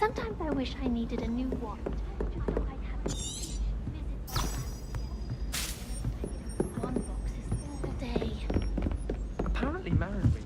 Sometimes I wish I needed a new wand, just so I'd have to visit wand boxes all day. Apparently married me.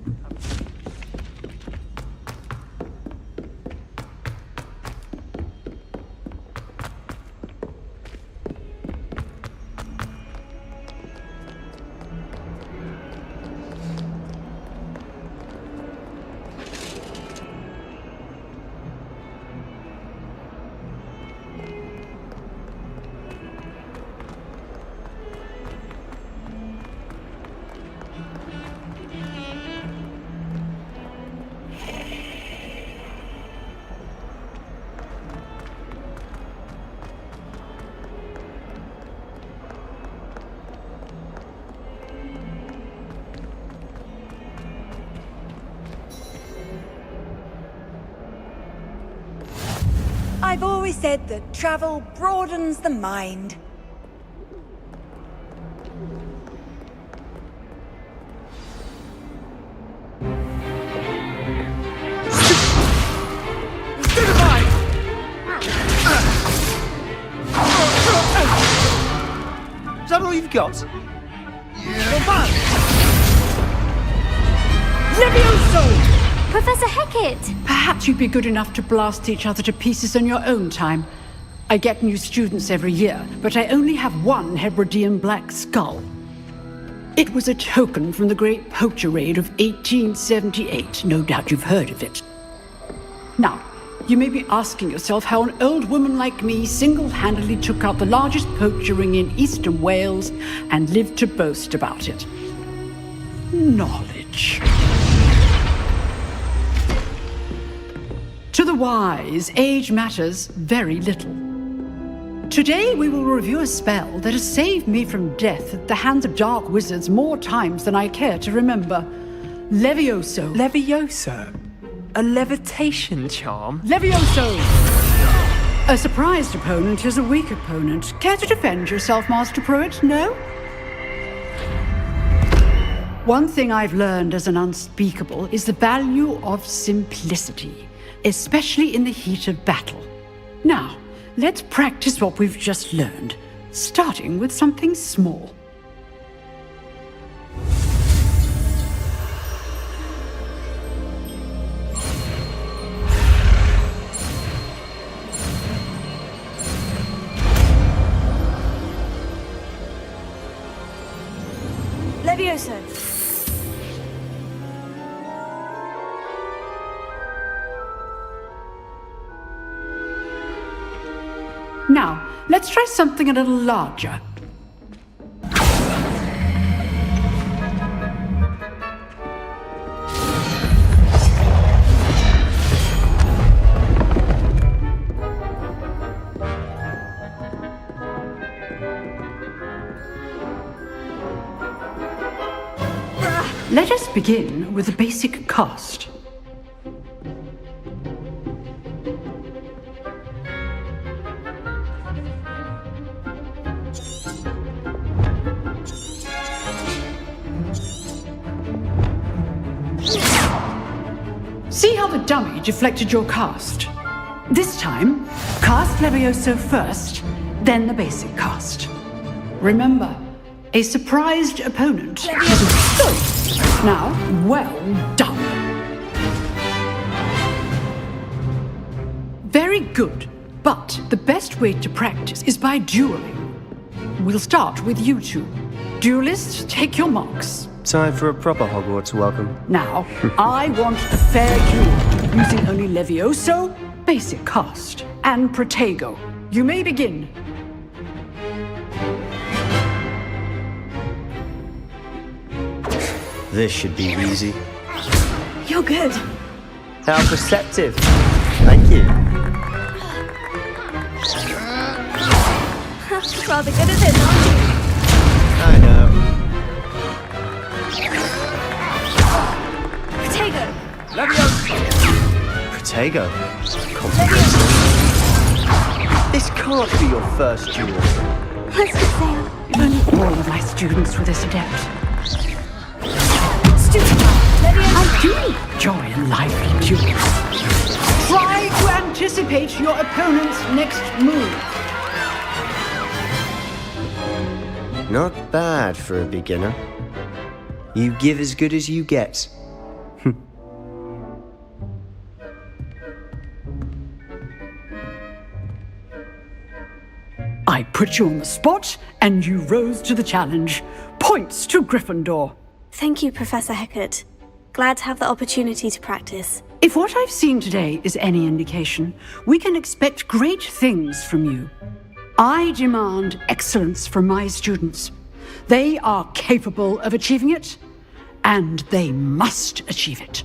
I've always said that travel broadens the mind. Is that all you've got? Levioso! Professor Hecat! Perhaps you'd be good enough to blast each other to pieces in your own time. I get new students every year, but I only have one Hebridean black skull. It was a token from the Great Poacher Raid of 1878. No doubt you've heard of it. Now, you may be asking yourself how an old woman like me single-handedly took out the largest poacher ring in eastern Wales and lived to boast about it. Knowledge. To the wise, age matters very little. Today we will review a spell that has saved me from death at the hands of dark wizards more times than I care to remember. Levioso. Levioso? A levitation charm? Levioso! A surprised opponent is a weak opponent. Care to defend yourself, Master Pruitt? No? One thing I've learned as an unspeakable is the value of simplicity, especially in the heat of battle. Now, let's practice what we've just learned, starting with something small. Levioso. Now, let's try something a little larger. Let us begin with a basic cast. See how the dummy deflected your cast? This time, cast Levioso first, then the basic cast. Remember, a surprised opponent has a good. Now, well done. Very good, but the best way to practice is by dueling. We'll start with you two. Duelists, take your marks. Time for a proper Hogwarts welcome. Now, I want a fair duel, using only Levioso, basic cast, and Protego. You may begin. This should be easy. You're good. How perceptive. Thank you. Rather good at this, aren't you? I know. Protego. Protego. Confidence. This can't be your first duel. Let's just say If only all of my students were this adept. stupid. I do enjoy lively duels. Try to anticipate your opponent's next move. Not bad for a beginner. You give as good as you get. I put you on the spot, and you rose to the challenge. Points to Gryffindor. Thank you, Professor Hecat. Glad to have the opportunity to practice. If what I've seen today is any indication, we can expect great things from you. I demand excellence from my students. They are capable of achieving it, and they must achieve it.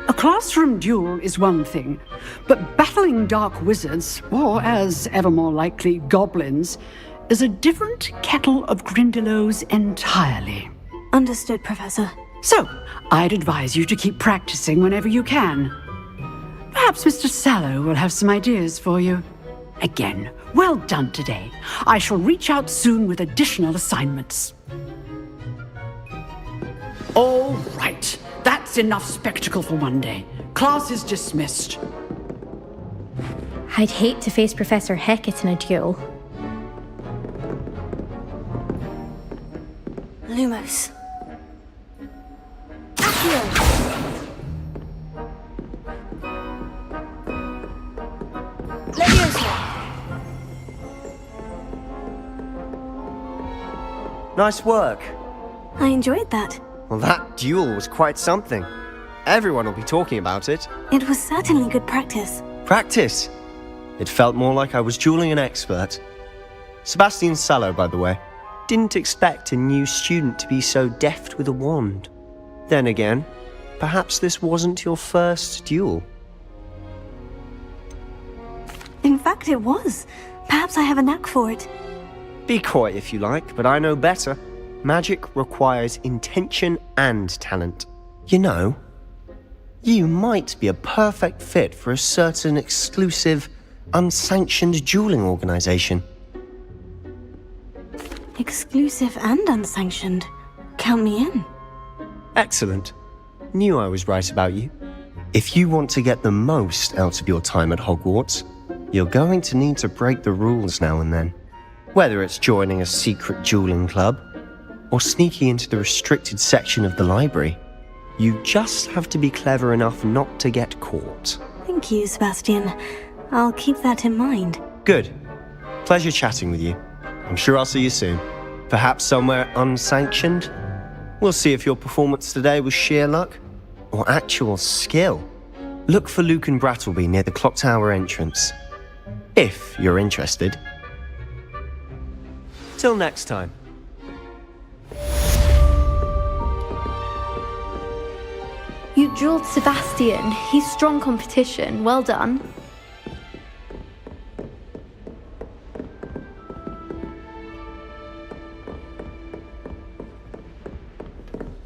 A classroom duel is one thing, but battling dark wizards, or as ever more likely, goblins, is a different kettle of Grindylows entirely. Understood, Professor. So, I'd advise you to keep practicing whenever you can. Perhaps Mr. Sallow will have some ideas for you. Again, well done today. I shall reach out soon with additional assignments. All right. That's enough spectacle for one day. Class is dismissed. I'd hate to face Professor Hecat in a duel. Lumos. Nice work. I enjoyed that. Well, that duel was quite something. Everyone will be talking about it. It was certainly good practice. Practice? It felt more like I was dueling an expert. Sebastian Sallow, by the way. Didn't expect a new student to be so deft with a wand. Then again, perhaps this wasn't your first duel. In fact, it was. Perhaps I have a knack for it. Be coy if you like, but I know better. Magic requires intention and talent. You know, you might be a perfect fit for a certain exclusive, unsanctioned dueling organization. Exclusive and unsanctioned. Count me in. Excellent. Knew I was right about you. If you want to get the most out of your time at Hogwarts, you're going to need to break the rules now and then. Whether it's joining a secret dueling club, or sneaking into the restricted section of the library, you just have to be clever enough not to get caught. Thank you, Sebastian. I'll keep that in mind. Good. Pleasure chatting with you. I'm sure I'll see you soon. Perhaps somewhere unsanctioned? We'll see if your performance today was sheer luck or actual skill. Look for Luke and Brattleby near the clock tower entrance. If you're interested. Till next time. You dueled Sebastian. He's strong competition. Well done.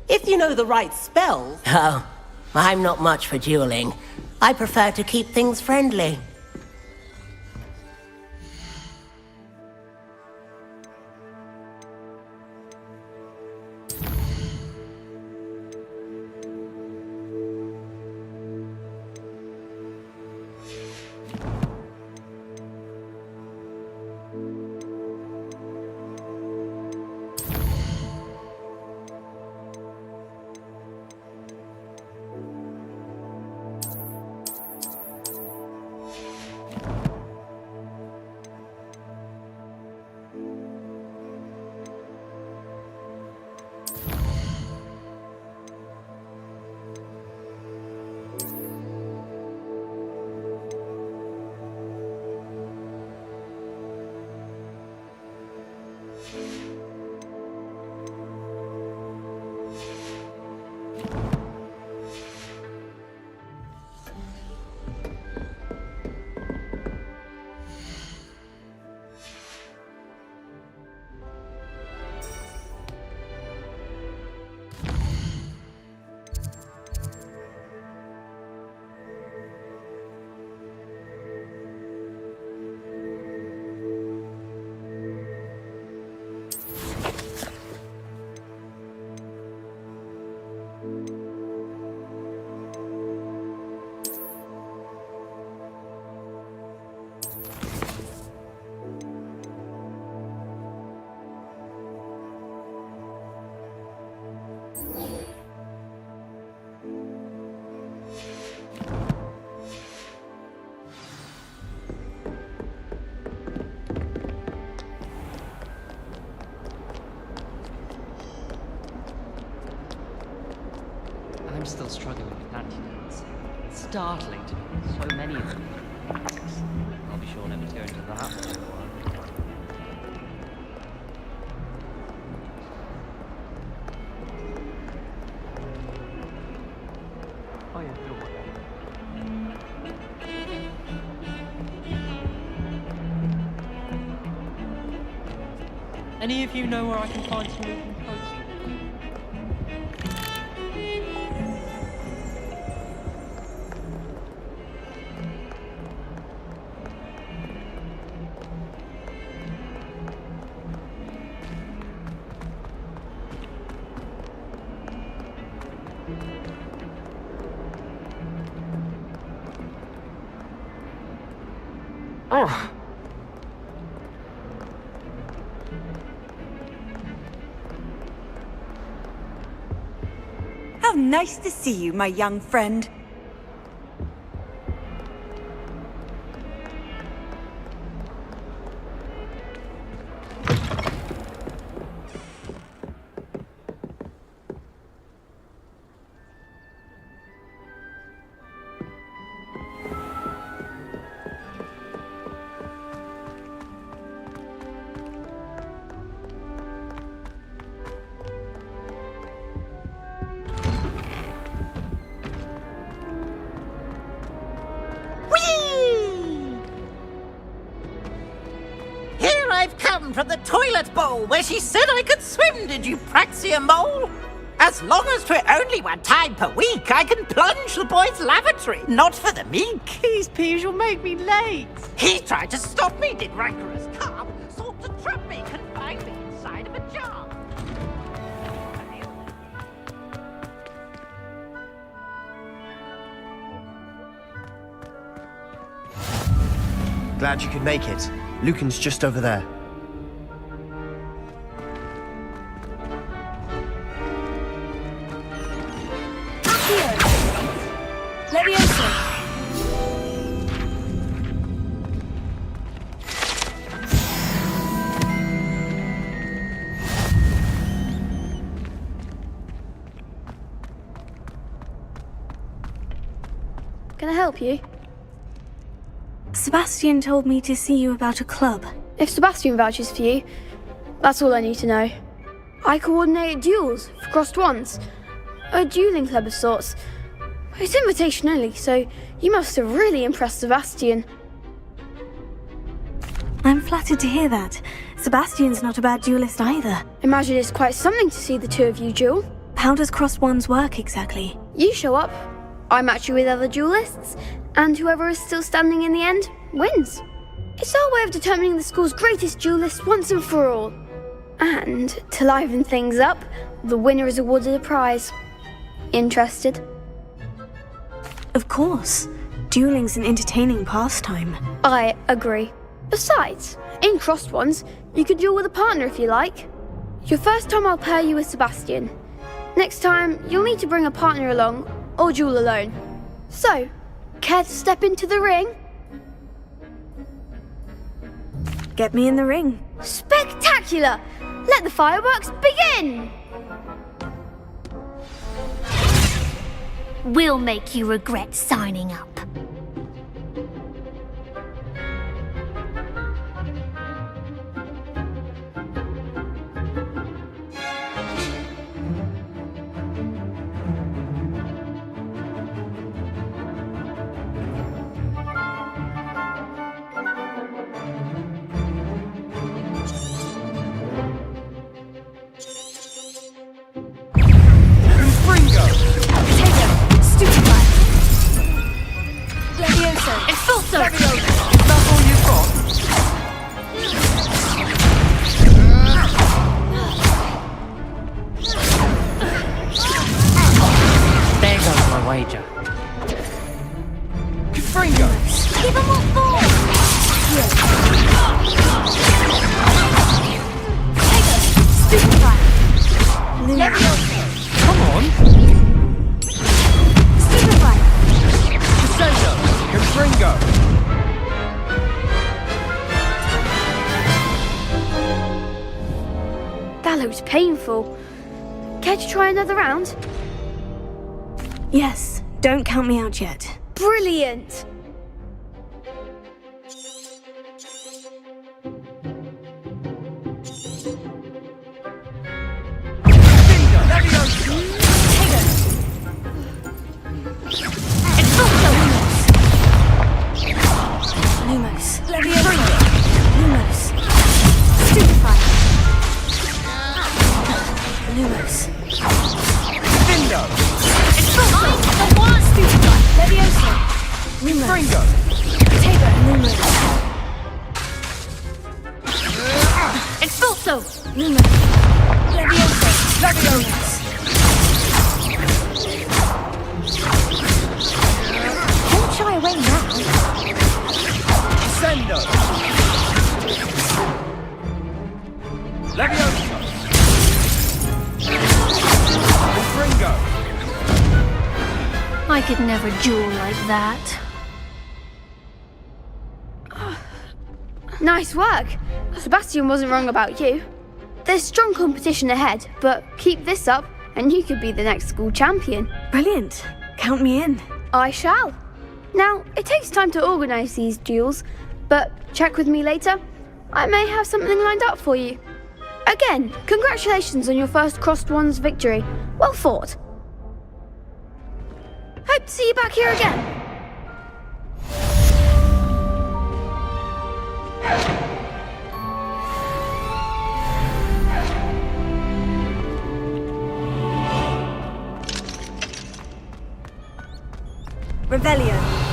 If you know the right spells. Oh, I'm not much for dueling. I prefer to keep things friendly. I'm still struggling with antidotes. It's startling to know so many of them. I'll be sure never to go into that for a while. Oh yeah, don't worry. Any of you know where I can find some moving coats? Oh. How nice to see you, my young friend. Here I've come from the toilet bowl where she said I could swim, did you Praxia mole? As long as 'twere only one time per week, I can plunge the boy's lavatory, not for the meek. These peas will make me late. He tried to stop me, did rancorous carp, sought to trap me, confine me inside of a jar. Glad you could make it. Lucan's just over there. Leviosa! Can I help you? Sebastian told me to see you about a club. If Sebastian vouches for you, that's all I need to know. I coordinate duels for crossed wands. A dueling club of sorts. It's invitation only, so you must have really impressed Sebastian. I'm flattered to hear that. Sebastian's not a bad duelist either. Imagine it's quite something to see the two of you duel. How does crossed wands work exactly? You show up, I match you with other duelists, and whoever is still standing in the end wins. It's our way of determining the school's greatest duelist once and for all. And to liven things up, the winner is awarded a prize. Interested? Of course. Dueling's an entertaining pastime. I agree. Besides, in crossed ones, you could duel with a partner if you like. Your first time I'll pair you with Sebastian. Next time, you'll need to bring a partner along, or duel alone. So, care to step into the ring? Get me in the ring. Spectacular! Let the fireworks begin! We'll make you regret signing up. painful. Care to try another round? Yes, don't count me out yet. Brilliant! Lumos. Leviosa. Lumos. Stupefy. Lumos. Bingo! I'm the one! Stupefy. Leviosa. Lumos. Bingo! Tega. Lumos. Expulso! Lumos. Leviosa. Lumos. Don't shy away now. Sendo! Leviosa! Bingo! I could never duel like that. Nice work! Sebastian wasn't wrong about you. There's strong competition ahead, but keep this up and you could be the next school champion. Brilliant. Count me in. I shall. Now, it takes time to organise these duels, but check with me later. I may have something lined up for you. Again, congratulations on your first Crossed Wands victory. Well fought. Hope to see you back here again. Revelio.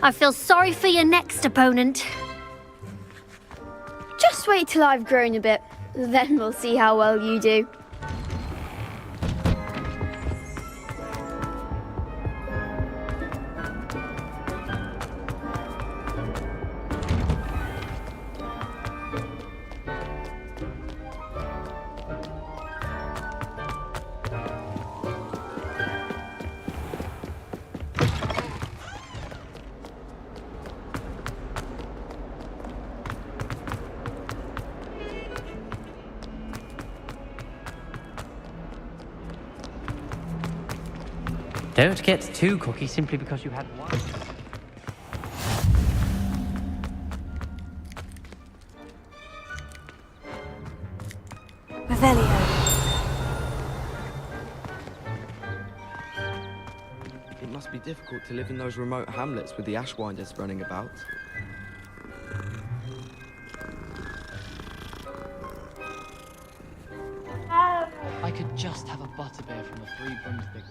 I feel sorry for your next opponent. Just wait till I've grown a bit, then we'll see how well you do. Don't get too cocky simply because you had one. Revelio. It must be difficult to live in those remote hamlets with the Ashwinders running about. I could just have a butterbeer from the Three Broomsticks.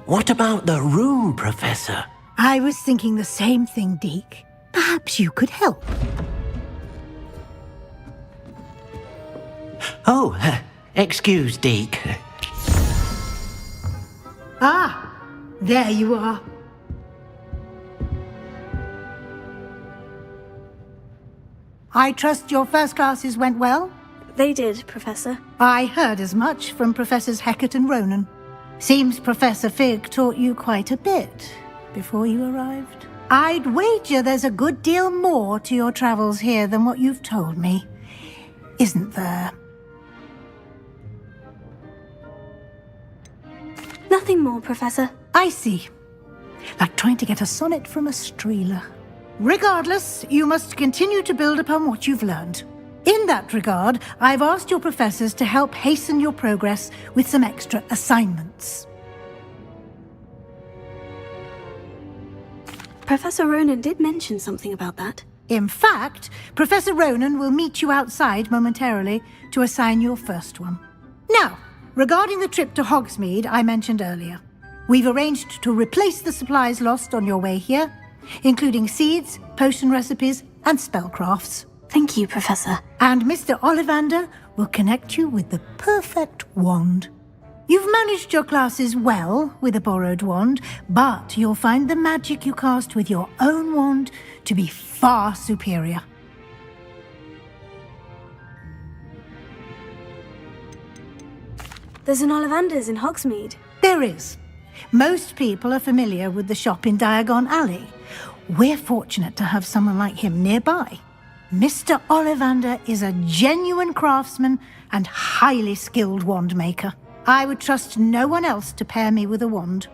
What about the room, Professor? I was thinking the same thing, Deke. Perhaps you could help. Oh, excuse, Deke. Ah, there you are. I trust your first classes went well? They did, Professor. I heard as much from Professors Hecat and Ronan. Seems Professor Fig taught you quite a bit before you arrived. I'd wager there's a good deal more to your travels here than what you've told me, isn't there? Nothing more, Professor. I see. Like trying to get a sonnet from a streeler. Regardless, you must continue to build upon what you've learned. In that regard, I've asked your professors to help hasten your progress with some extra assignments. Professor Ronan did mention something about that. In fact, Professor Ronan will meet you outside momentarily to assign your first one. Now, regarding the trip to Hogsmeade I mentioned earlier, we've arranged to replace the supplies lost on your way here, including seeds, potion recipes, and spellcrafts. Thank you, Professor. And Mr. Ollivander will connect you with the perfect wand. You've managed your classes well with a borrowed wand, but you'll find the magic you cast with your own wand to be far superior. There's an Ollivander's in Hogsmeade. There is. Most people are familiar with the shop in Diagon Alley. We're fortunate to have someone like him nearby. Mr. Ollivander is a genuine craftsman and highly skilled wand maker. I would trust no one else to pair me with a wand.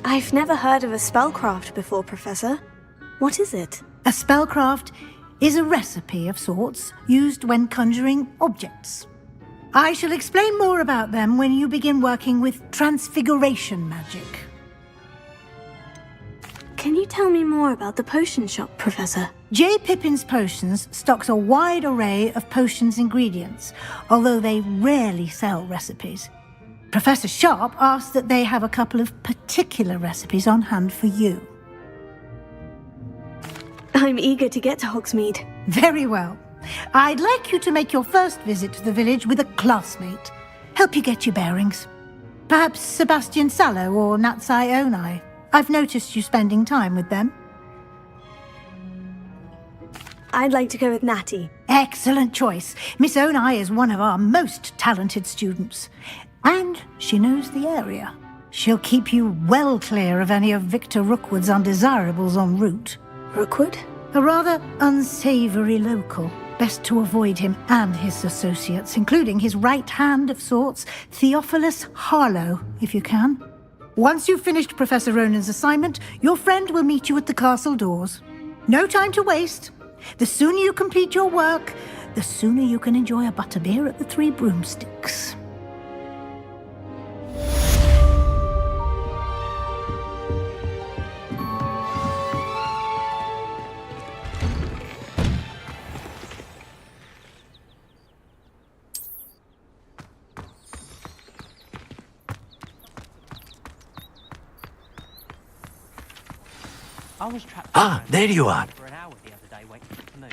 I've never heard of a spellcraft before, Professor. What is it? A spellcraft is a recipe of sorts used when conjuring objects. I shall explain more about them when you begin working with transfiguration magic. Can you tell me more about the potion shop, Professor? J. Pippin's Potions stocks a wide array of potions ingredients, although they rarely sell recipes. Professor Sharp asked that they have a couple of particular recipes on hand for you. I'm eager to get to Hogsmeade. Very well. I'd like you to make your first visit to the village with a classmate. Help you get your bearings. Perhaps Sebastian Sallow or Natsai Onai. I've noticed you spending time with them. I'd like to go with Natty. Excellent choice. Miss Onai is one of our most talented students. And she knows the area. She'll keep you well clear of any of Victor Rookwood's undesirables en route. Rookwood? A rather unsavoury local. Best to avoid him and his associates, including his right hand of sorts, Theophilus Harlow, if you can. Once you've finished Professor Ronan's assignment, your friend will meet you at the castle doors. No time to waste. The sooner you complete your work, the sooner you can enjoy a butterbeer at the Three Broomsticks. I was trapped there you are. for an hour the other day waiting for it to move.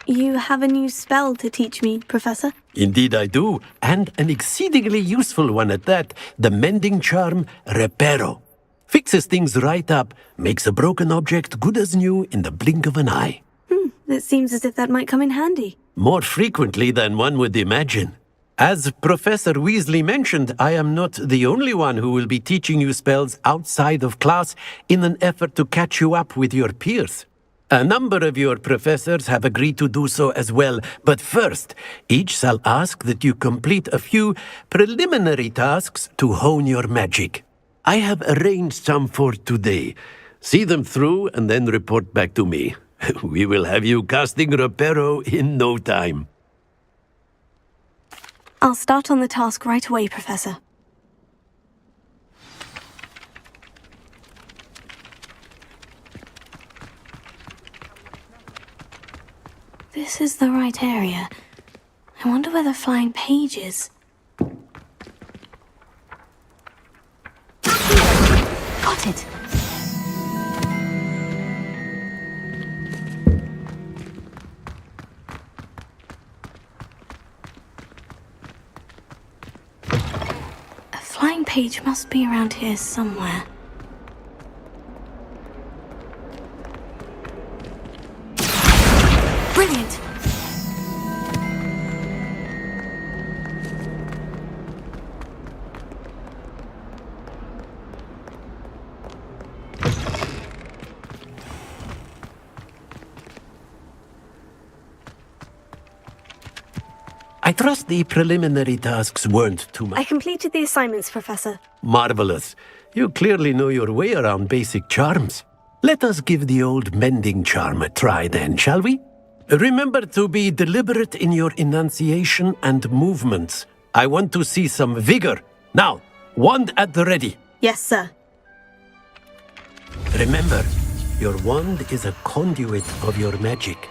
You have a new spell to teach me, Professor? Indeed I do, and an exceedingly useful one at that. The mending charm, Reparo. Fixes things right up, makes a broken object good as new in the blink of an eye. It seems as if that might come in handy. More frequently than one would imagine. As Professor Weasley mentioned, I am not the only one who will be teaching you spells outside of class in an effort to catch you up with your peers. A number of your professors have agreed to do so as well, but first, each shall ask that you complete a few preliminary tasks to hone your magic. I have arranged some for today. See them through and then report back to me. We will have you casting Reparo in no time. I'll start on the task right away, Professor. This is the right area. I wonder where the flying page is. Got it. A flying page must be around here somewhere. Brilliant! I trust the preliminary tasks weren't too much. I completed the assignments, Professor. Marvelous. You clearly know your way around basic charms. Let us give the old mending charm a try then, shall we? Remember to be deliberate in your enunciation and movements. I want to see some vigor. Now, wand at the ready. Yes, sir. Remember, your wand is a conduit of your magic.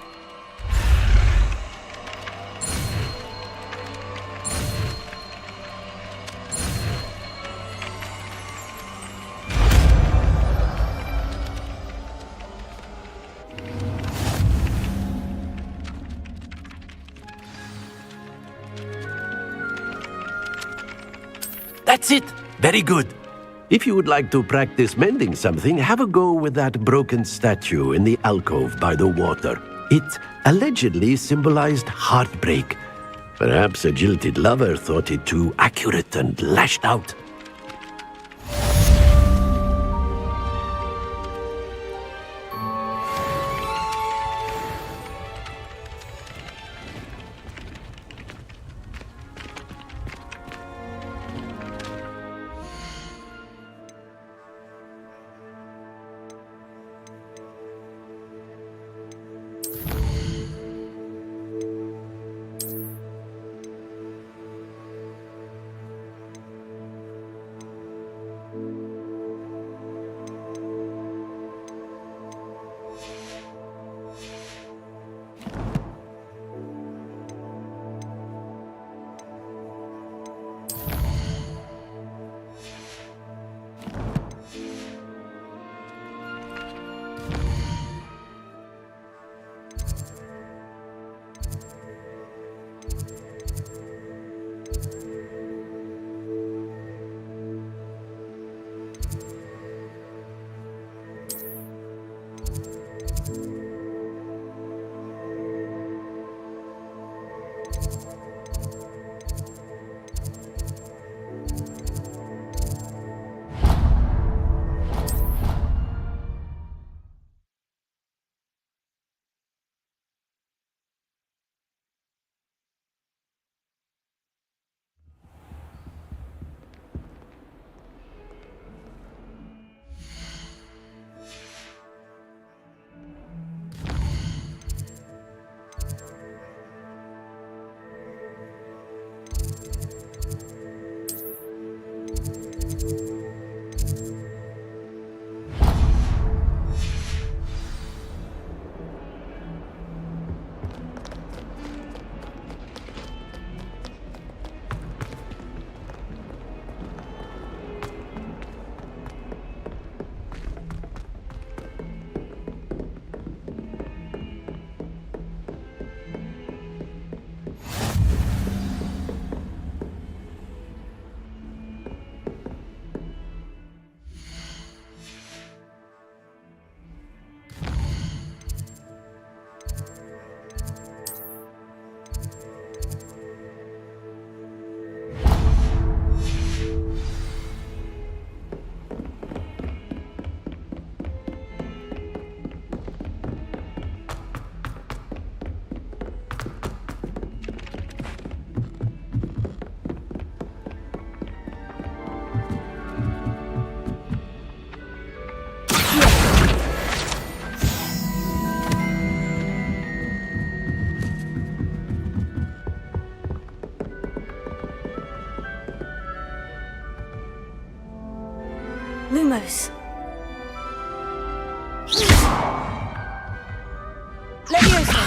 That's it! Very good. If you would like to practice mending something, have a go with that broken statue in the alcove by the water. It allegedly symbolized heartbreak. Perhaps a jilted lover thought it too accurate and lashed out. close. Leviosa!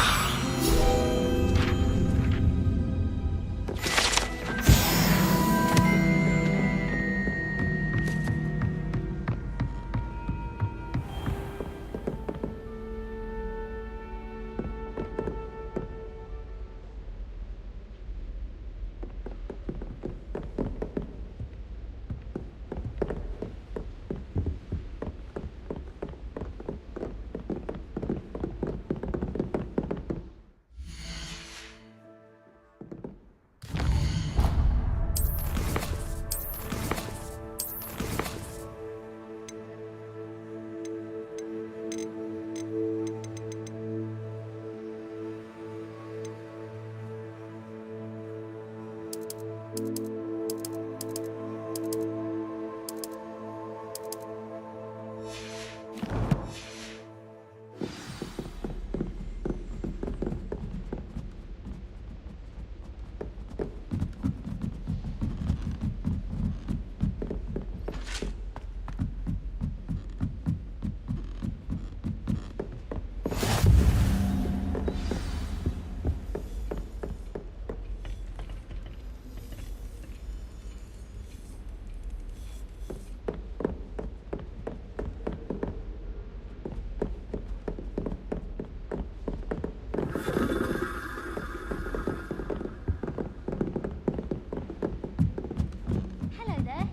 Hello there.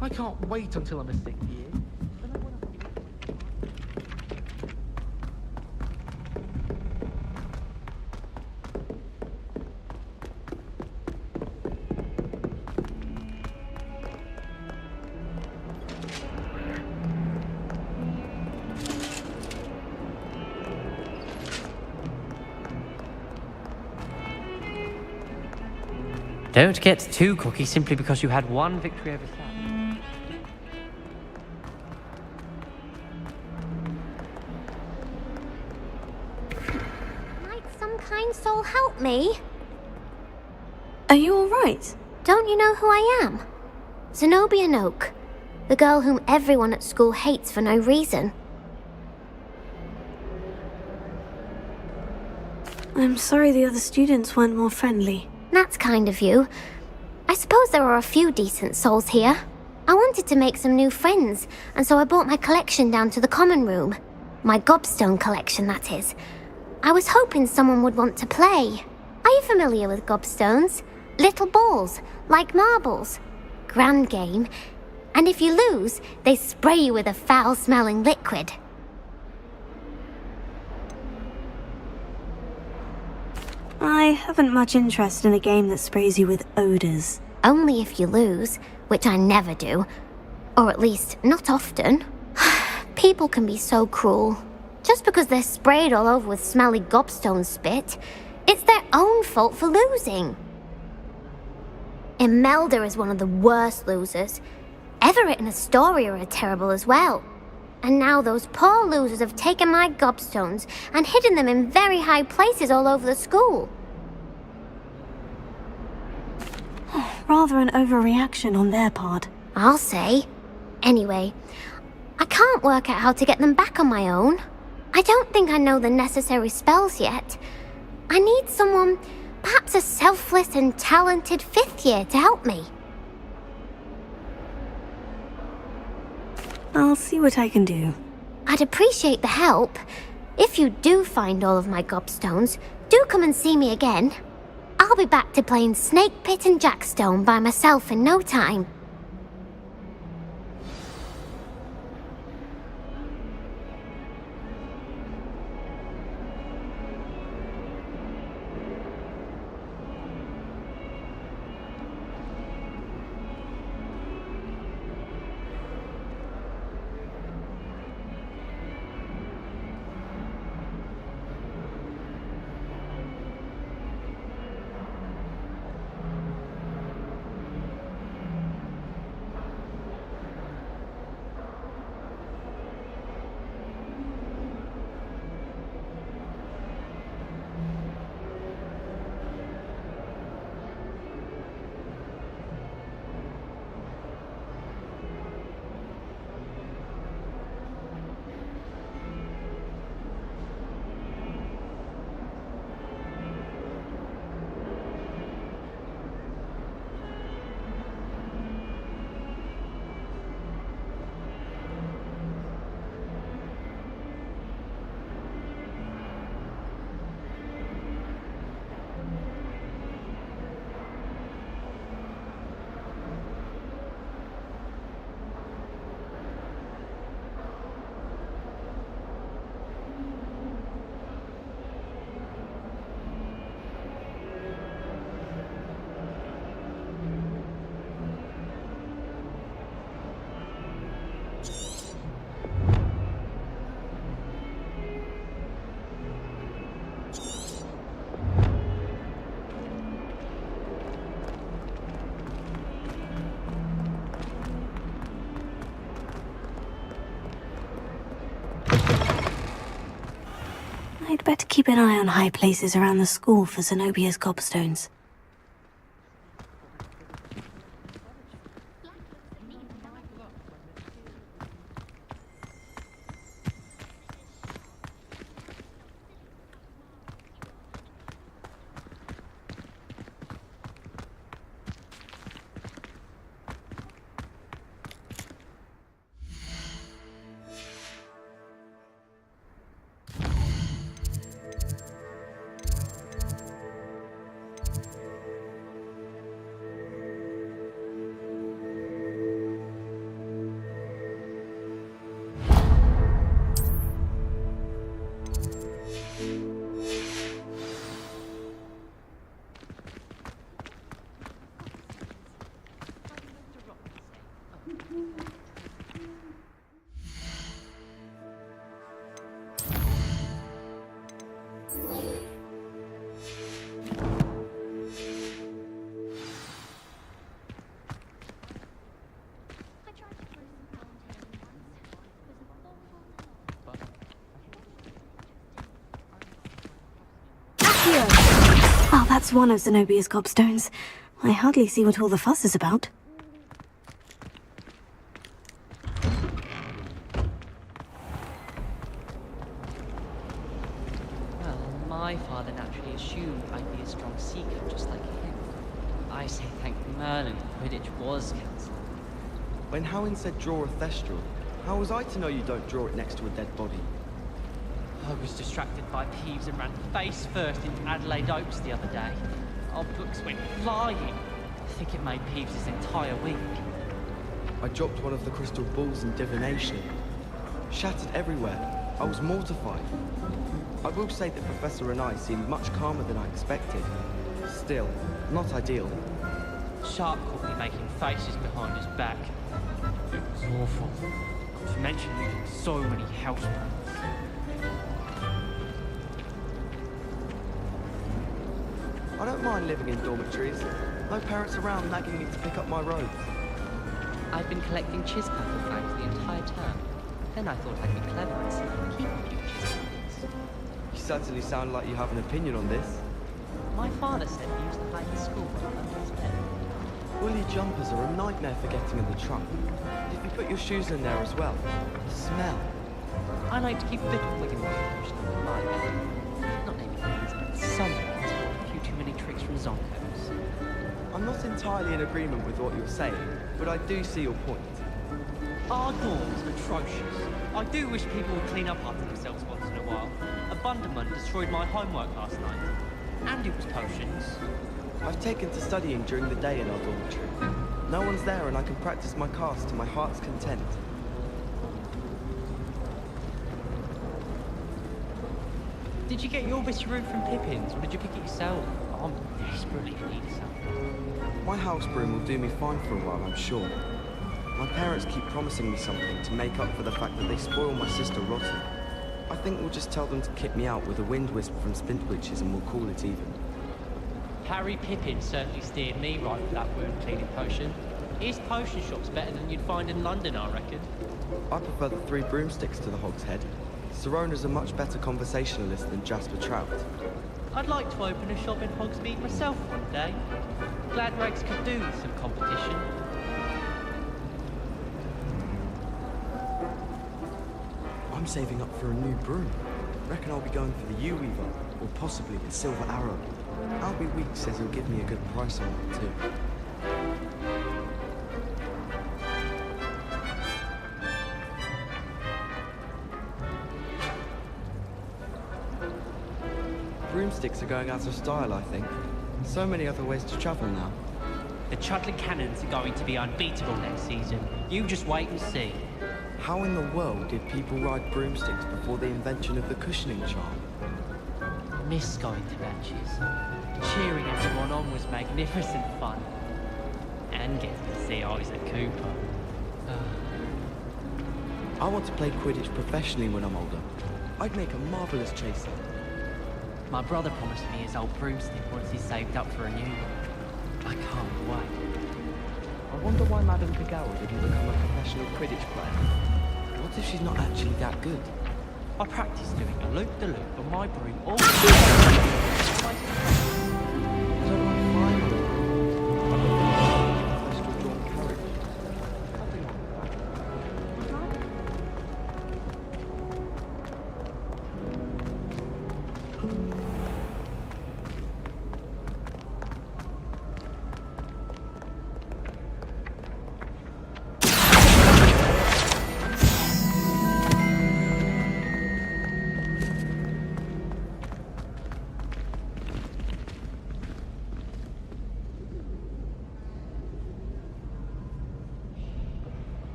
I can't wait until I'm a sixth year. Don't get too cocky simply because you had one victory over Sam. Might some kind soul help me? Are you alright? Don't you know who I am? Zenobia Noak, the girl whom everyone at school hates for no reason. I'm sorry the other students weren't more friendly. That's kind of you. I suppose there are a few decent souls here. I wanted to make some new friends, and so I brought my collection down to the common room. My gobstone collection, that is. I was hoping someone would want to play. Are you familiar with gobstones? Little balls, like marbles. Grand game. And if you lose, they spray you with a foul-smelling liquid. I haven't much interest in a game that sprays you with odors. Only if you lose, which I never do. Or at least, not often. People can be so cruel. Just because they're sprayed all over with smelly gobstone spit, it's their own fault for losing. Imelda is one of the worst losers. Everett and Astoria are terrible as well. And now those poor losers have taken my gobstones and hidden them in very high places all over the school. Rather an overreaction on their part. I'll say. Anyway, I can't work out how to get them back on my own. I don't think I know the necessary spells yet. I need someone, perhaps a selfless and talented 5th year to help me. I'll see what I can do. I'd appreciate the help. If you do find all of my gobstones, do come and see me again. I'll be back to playing Snake Pit and Jackstone by myself in no time. I'd better keep an eye on high places around the school for Zenobia's gobstones. Oh, that's one of Zenobia's gobstones. I hardly see what all the fuss is about. Well, my father naturally assumed I'd be a strong seeker just like him. I say thank Merlin Quidditch was cancelled. When Howin said draw a thestral, how was I to know you don't draw it next to a dead body? I was distracted by Peeves and ran face first into Adelaide Oaks the other day. Our books went flying. I think it made Peeves his entire week. I dropped one of the crystal balls in divination. Shattered everywhere. I was mortified. I will say that Professor and I seemed much calmer than I expected. Still, not ideal. Sharp caught me making faces behind his back. It was awful. Not to mention losing so many housemates. I don't mind living in dormitories. No parents around nagging me to pick up my robes. I've been collecting Chispackle fangs the entire term. Then I thought I'd be clever and see if I keep on doing things. You certainly sound like you have an opinion on this. My father said he used to hide in school under his bed. Woolly jumpers are a nightmare for getting in the trunk. If you put your shoes in there as well, the smell. I like to keep a bit of wiggle room pushed in my bed. Not many things, but some things for a few too many tricks from Zonkos. I'm not entirely in agreement with what you're saying, but I do see your point. Our dorm's atrocious. I do wish people would clean up after themselves once in a while. A Bunderman destroyed my homework last night. And it was potions. I've taken to studying during the day in our dormitory. No one's there and I can practice my cast to my heart's content. Did you get your bit of room from Pippin's, or did you pick it yourself? I'm desperately in need of something. My house broom will do me fine for a while, I'm sure. My parents keep promising me something to make up for the fact that they spoil my sister rotten. I think we'll just tell them to kick me out with a wind wisp from Splintwitches and we'll call it even. Harry Pippin certainly steered me right with that wound cleaning potion. His potion shop's better than you'd find in London, I reckon. I prefer the 3 broomsticks to the Hog's Head. Sirona's a much better conversationalist than Jasper Trout. I'd like to open a shop in Hogsmeade myself one day. Glad Regs could do with some competition. I'm saving up for a new broom. Reckon I'll be going for the U-Weaver, or possibly the Silver Arrow. Albie Weeks says he'll give me a good price on it too. Broomsticks are going out of style, I think. So many other ways to travel now. The Chudley Cannons are going to be unbeatable next season. You just wait and see. How in the world did people ride broomsticks before the invention of the cushioning charm? I miss going to matches. Cheering everyone on was magnificent fun. And getting to see Isaac Cooper. I want to play Quidditch professionally when I'm older. I'd make a marvellous chaser. My brother promised me his old broomstick once he's saved up for a new one. I can't wait. I wonder why Madame Kagawa didn't become a professional Quidditch player. What if she's not actually that good? I practiced doing a loop-de-loop on my broom all the time.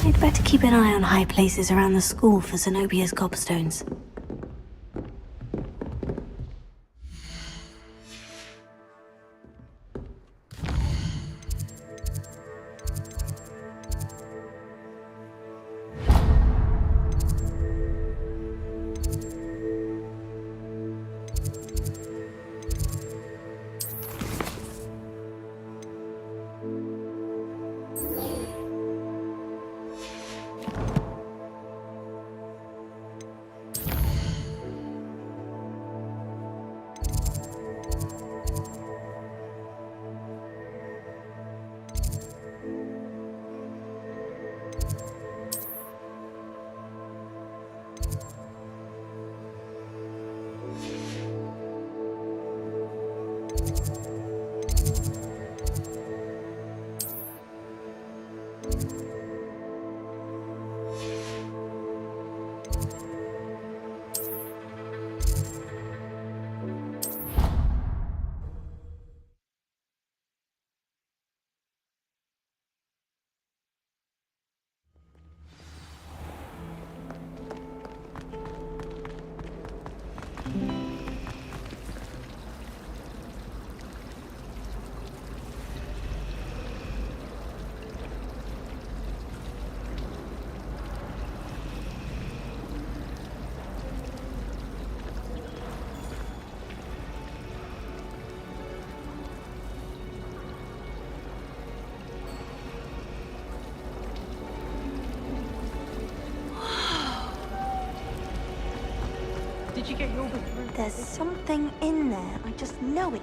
I'd better keep an eye on high places around the school for Zenobia's gobstones. did you get your way through? There's something in there. I just know it.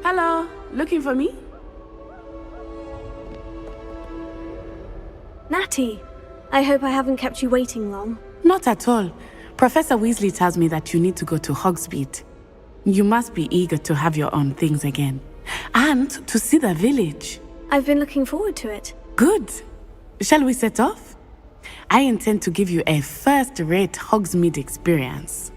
Hello, looking for me? Natty, I hope I haven't kept you waiting long. Not at all. Professor Weasley tells me that you need to go to Hogsmeade. You must be eager to have your own things again. And to see the village. I've been looking forward to it. Good. Shall we set off? I intend to give you a first-rate Hogsmeade experience.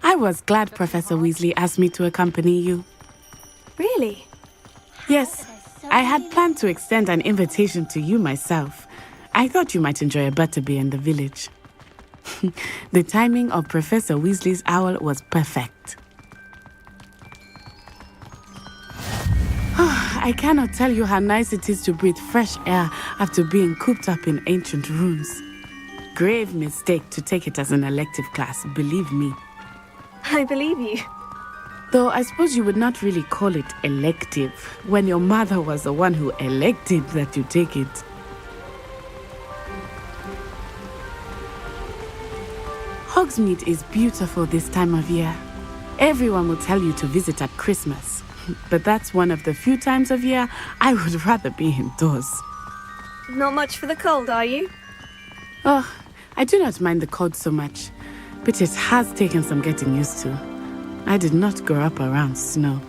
I was glad Professor Weasley asked me to accompany you. Really? Yes, I had planned to extend an invitation to you myself. I thought you might enjoy a butterbeer in the village. The timing of Professor Weasley's owl was perfect. I cannot tell you how nice it is to breathe fresh air after being cooped up in ancient rooms. Grave mistake to take it as an elective class, believe me. I believe you. Though I suppose you would not really call it elective when your mother was the one who elected that you take it. Hogsmeade is beautiful this time of year. Everyone will tell you to visit at Christmas, but that's one of the few times of year I would rather be indoors. Not much for the cold, are you? Oh, I do not mind the cold so much, but it has taken some getting used to. I did not grow up around snow.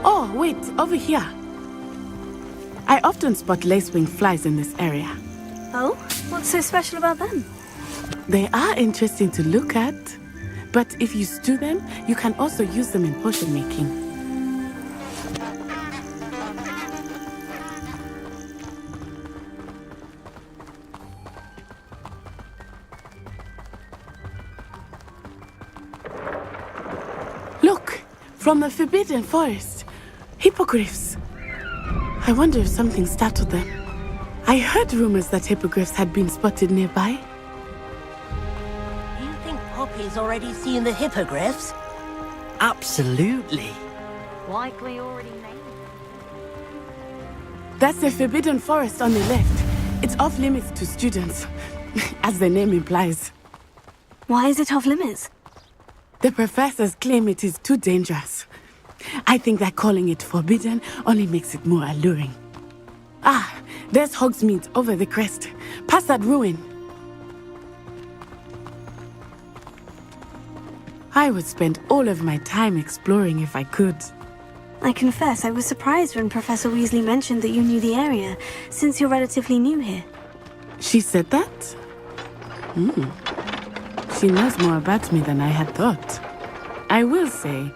Oh, wait, over here. I often spot lacewing flies in this area. Oh? What's so special about them? They are interesting to look at, but if you stew them, you can also use them in potion making. Look, from the Forbidden Forest, hippogriffs. I wonder if something startled them. I heard rumors that hippogriffs had been spotted nearby. You think Poppy's already seen the hippogriffs? Absolutely. Likely already named. That's the Forbidden Forest on the left. It's off limits to students, as the name implies. Why is it off limits? The professors claim it is too dangerous. I think that calling it forbidden only makes it more alluring. Ah, there's Hogsmeade over the crest. Past that ruin. I would spend all of my time exploring if I could. I confess I was surprised when Professor Weasley mentioned that you knew the area, since you're relatively new here. She said that? She knows more about me than I had thought. I will say,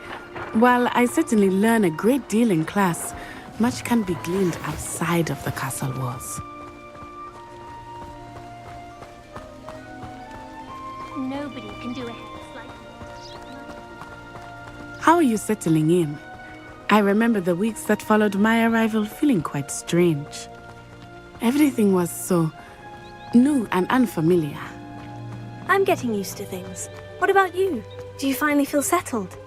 while I certainly learn a great deal in class, much can be gleaned outside of the castle walls. Nobody can do a hex like this. How are you settling in? I remember the weeks that followed my arrival feeling quite strange. Everything was so new and unfamiliar. I'm getting used to things. What about you? Do you finally feel settled?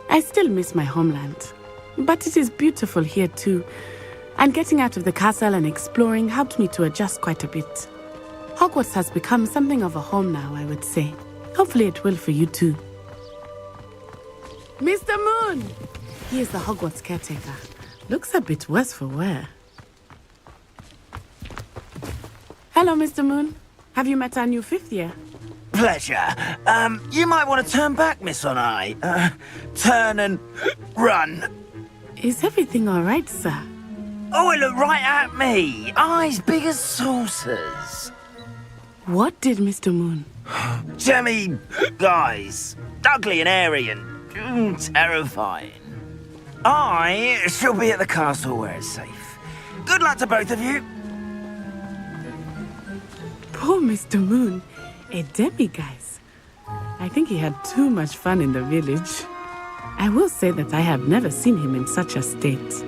I still miss my homeland, but it is beautiful here too. And getting out of the castle and exploring helped me to adjust quite a bit. Hogwarts has become something of a home now, I would say. Hopefully it will for you too. Mr. Moon! He is the Hogwarts caretaker. Looks a bit worse for wear. Hello, Mr. Moon. Have you met our new fifth year? Pleasure. You might want to turn back, Miss Onai. Turn and run. Is everything all right, sir? Oh, it looked right at me. Eyes big as saucers. What did Mr. Moon? Jemmy, guys. Ugly and airy and terrifying. I shall be at the castle where it's safe. Good luck to both of you. Poor Mr. Moon. A demiguise. I think he had too much fun in the village. I will say that I have never seen him in such a state.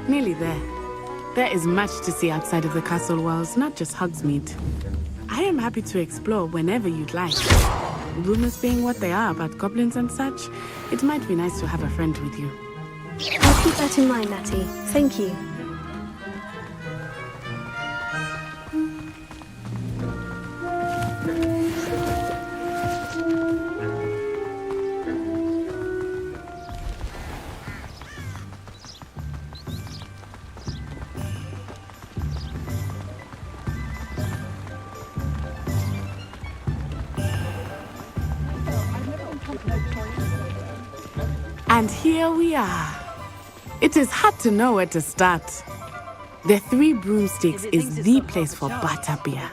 Nearly there. There is much to see outside of the castle walls, not just Hogsmeade. I am happy to explore whenever you'd like. Rumors being what they are about goblins and such, it might be nice to have a friend with you. I'll keep that in mind, Natty. Thank you. And here we are. It is hard to know where to start. The Three Broomsticks is the place for butterbeer.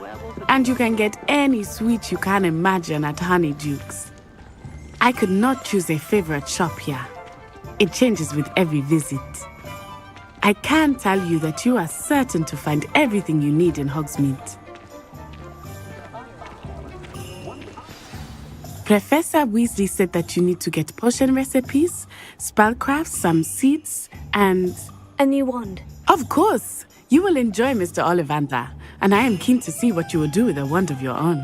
And you can get any sweet you can imagine at Honeydukes. I could not choose a favorite shop here. It changes with every visit. I can tell you that you are certain to find everything you need in Hogsmeade. Professor Weasley said that you need to get potion recipes, spellcrafts, some seeds, and... a new wand. Of course! You will enjoy Mr. Ollivander, and I am keen to see what you will do with a wand of your own.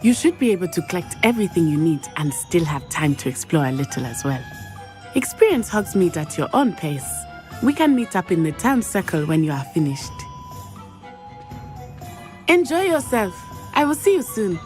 You should be able to collect everything you need and still have time to explore a little as well. Experience Hogsmeade at your own pace. We can meet up in the town circle when you are finished. Enjoy yourself. I will see you soon.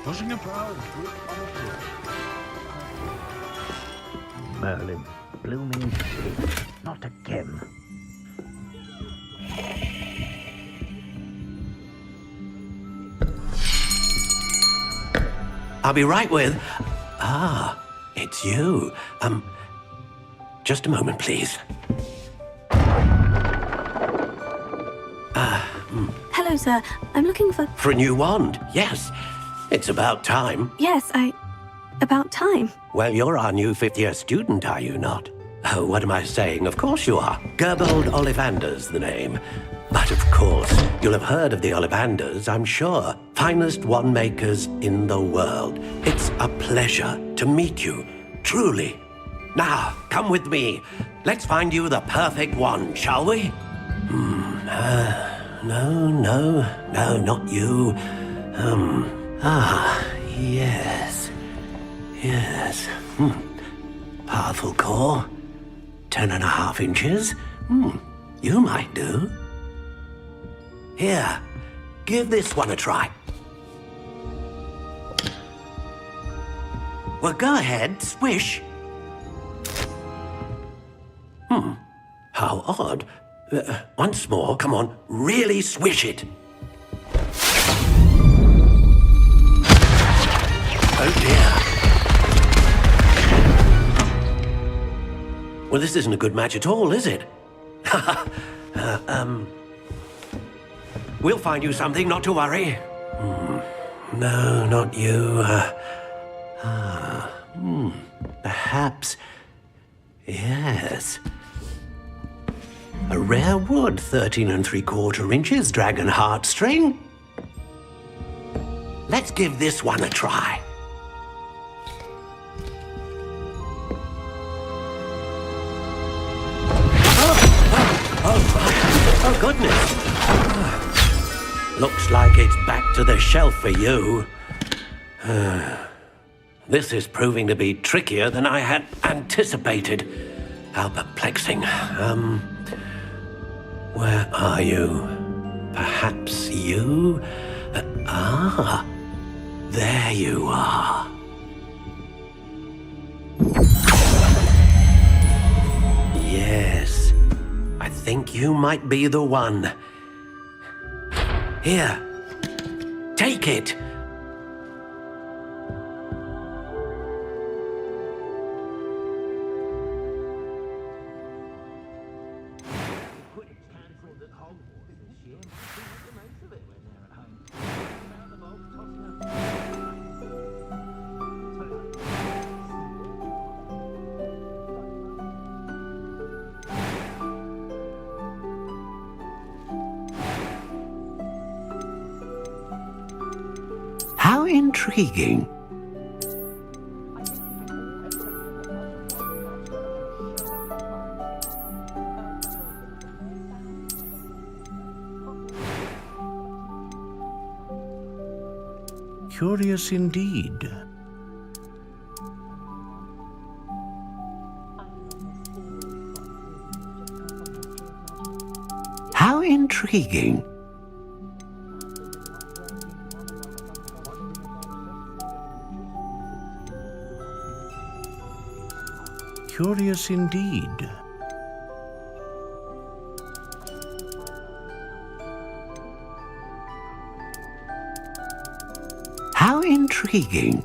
Pushing about. Merlin, blooming shit. Not again. I'll be right with... Ah, it's you. Just a moment, please. Hello, sir. I'm looking for... For a new wand, yes. It's about time. Yes, about time. Well, you're our new fifth-year student, are you not? Oh, what am I saying? Of course you are. Gerbold Ollivander's the name. But of course, you'll have heard of the Ollivanders, I'm sure. Finest wand makers in the world. It's a pleasure to meet you, truly. Now, come with me. Let's find you the perfect wand, shall we? No, not you. Yes. Powerful core. 10.5 inches. You might do. Here, give this one a try. Well, go ahead, swish. How odd. Once more, come on, really swish it. Oh dear. Well, this isn't a good match at all, is it? We'll find you something, not to worry. No, not you. Perhaps... Yes. A rare wood, 13 3/4 inches, dragon heartstring. Let's give this one a try. Looks like it's back to the shelf for you. This is proving to be trickier than I had anticipated. How perplexing. Where are you? Perhaps you? There you are. Yes, I think you might be the one. Here, take it. How intriguing. Curious indeed. How intriguing. Curious indeed. How intriguing.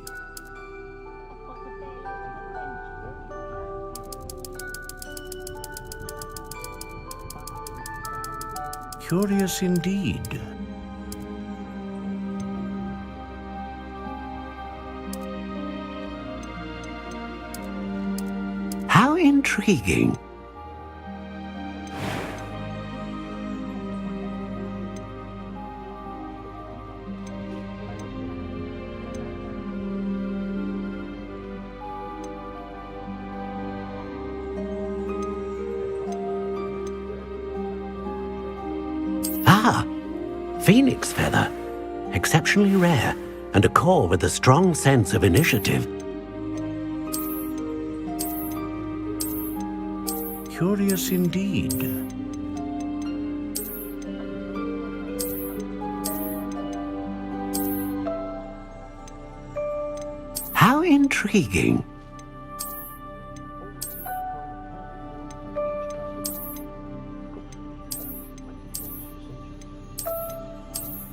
Curious indeed. How intriguing. Ah, phoenix feather. Exceptionally rare, and a core with a strong sense of initiative. Curious indeed. How intriguing.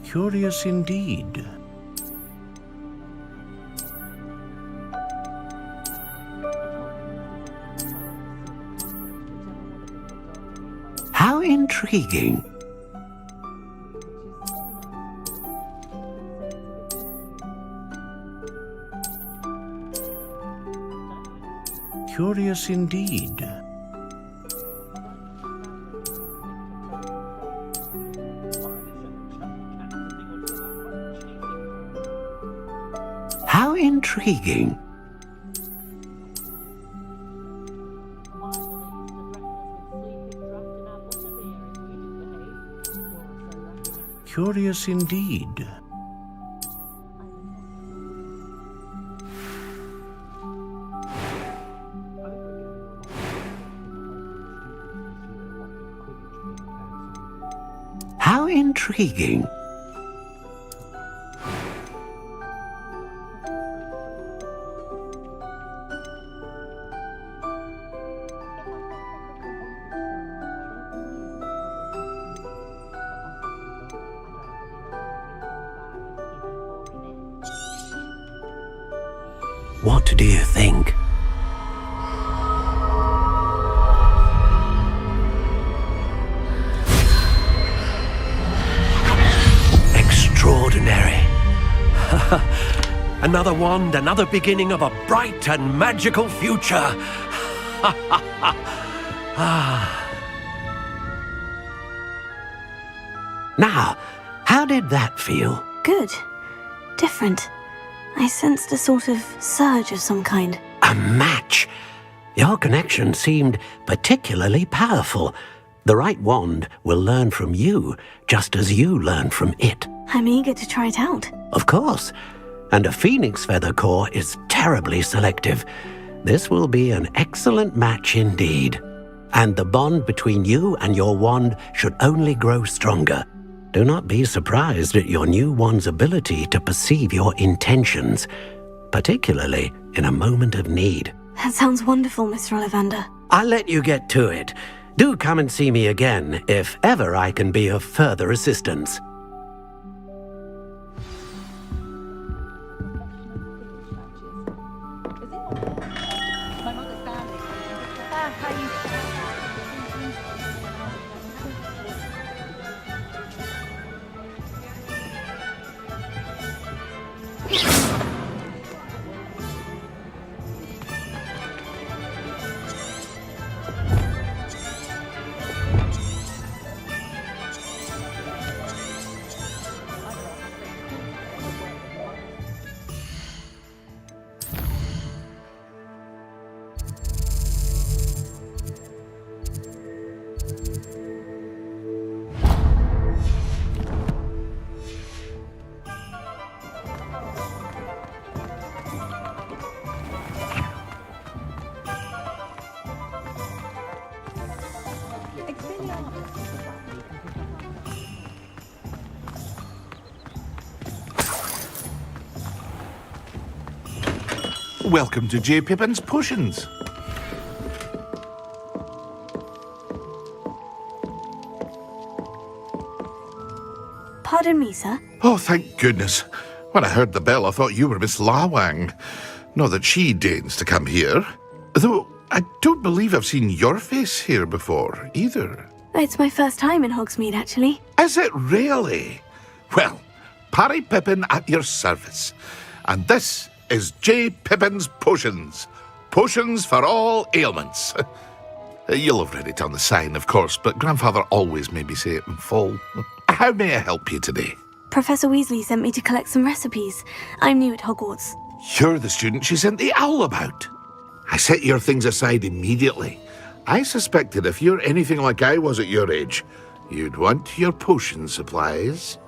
Curious indeed. How intriguing. Curious indeed. How intriguing. Curious indeed. How intriguing. What do you think? Extraordinary. Another wand, another beginning of a bright and magical future. Now, how did that feel? Good. Different. I sensed a sort of surge of some kind. A match. Your connection seemed particularly powerful. The right wand will learn from you, just as you learn from it. I'm eager to try it out. Of course. And a phoenix feather core is terribly selective. This will be an excellent match indeed. And the bond between you and your wand should only grow stronger. Do not be surprised at your new wand's ability to perceive your intentions, particularly in a moment of need. That sounds wonderful, Mr. Ollivander. I'll let you get to it. Do come and see me again if ever I can be of further assistance. Welcome to J. Pippin's Potions. Pardon me, sir. Oh, thank goodness. When I heard the bell, I thought you were Miss Lawang. Not that she deigns to come here. Though I don't believe I've seen your face here before, either. It's my first time in Hogsmeade, actually. Is it really? Well, Parry Pippin at your service. And this is J. Pippin's Potions. Potions for all ailments. You'll have read it on the sign, of course, but Grandfather always made me say it in full. How may I help you today? Professor Weasley sent me to collect some recipes. I'm new at Hogwarts. You're the student she sent the owl about. I set your things aside immediately. I suspected if you're anything like I was at your age, you'd want your potion supplies.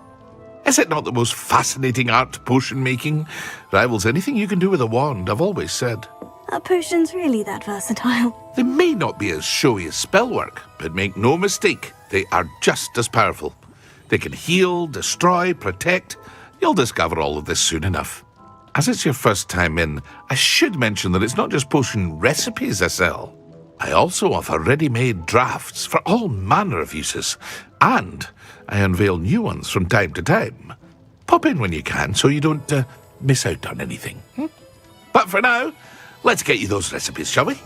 Is it not the most fascinating art, potion making? Rivals anything you can do with a wand, I've always said. Are potions really that versatile? They may not be as showy as spellwork, but make no mistake, they are just as powerful. They can heal, destroy, protect. You'll discover all of this soon enough. As it's your first time in, I should mention that it's not just potion recipes I sell. I also offer ready-made drafts for all manner of uses, and I unveil new ones from time to time. Pop in when you can so you don't miss out on anything. But for now, let's get you those recipes, shall we?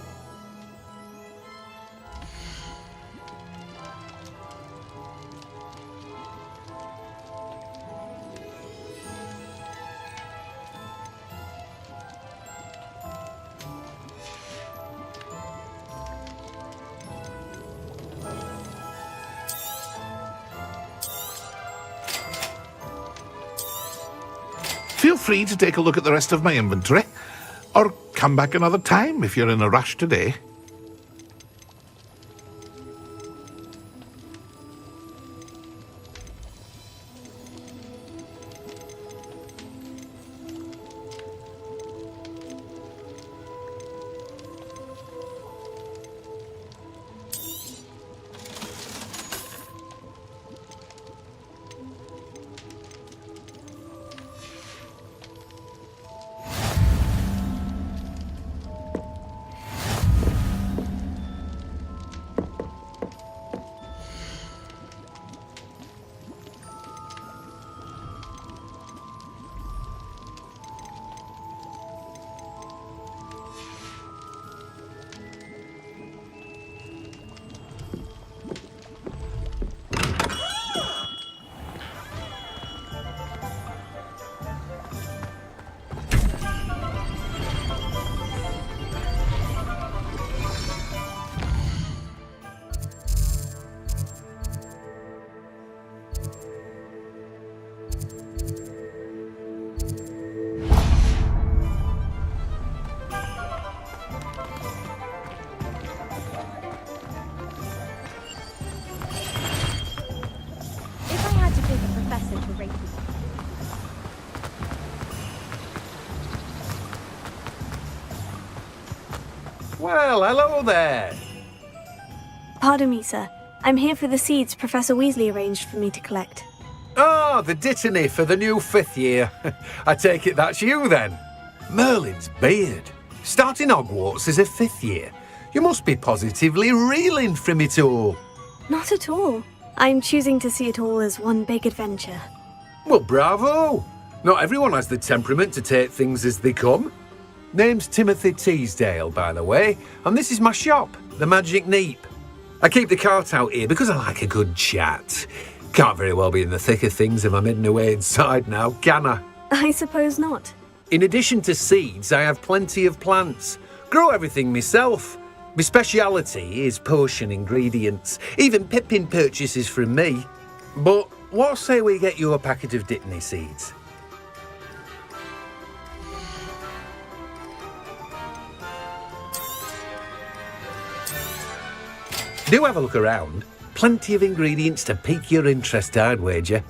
Feel free to take a look at the rest of my inventory, or come back another time if you're in a rush today. Well, hello there. Pardon me, sir. I'm here for the seeds Professor Weasley arranged for me to collect. Ah, the dittany for the new 5th year. I take it that's you then. Merlin's beard. Starting Hogwarts as a 5th year. You must be positively reeling from it all. Not at all. I'm choosing to see it all as one big adventure. Well, bravo. Not everyone has the temperament to take things as they come. Name's Timothy Teasdale, by the way, and this is my shop, the Magic Neep. I keep the cart out here because I like a good chat. Can't very well be in the thick of things if I'm hidden away inside now, can I? I suppose not. In addition to seeds, I have plenty of plants. Grow everything myself. My speciality is potion ingredients. Even Pippin purchases from me. But what say we get you a packet of Dittany seeds? Do have a look around. Plenty of ingredients to pique your interest, I'd wager.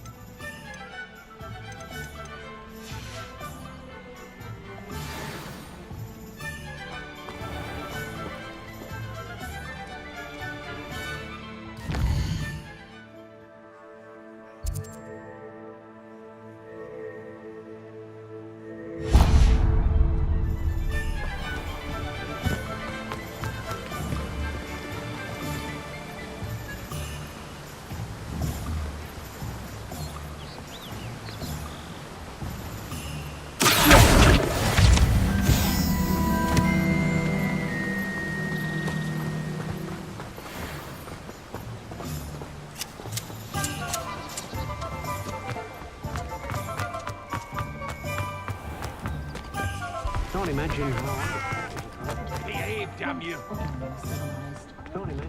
Can't imagine how Behave, damn you!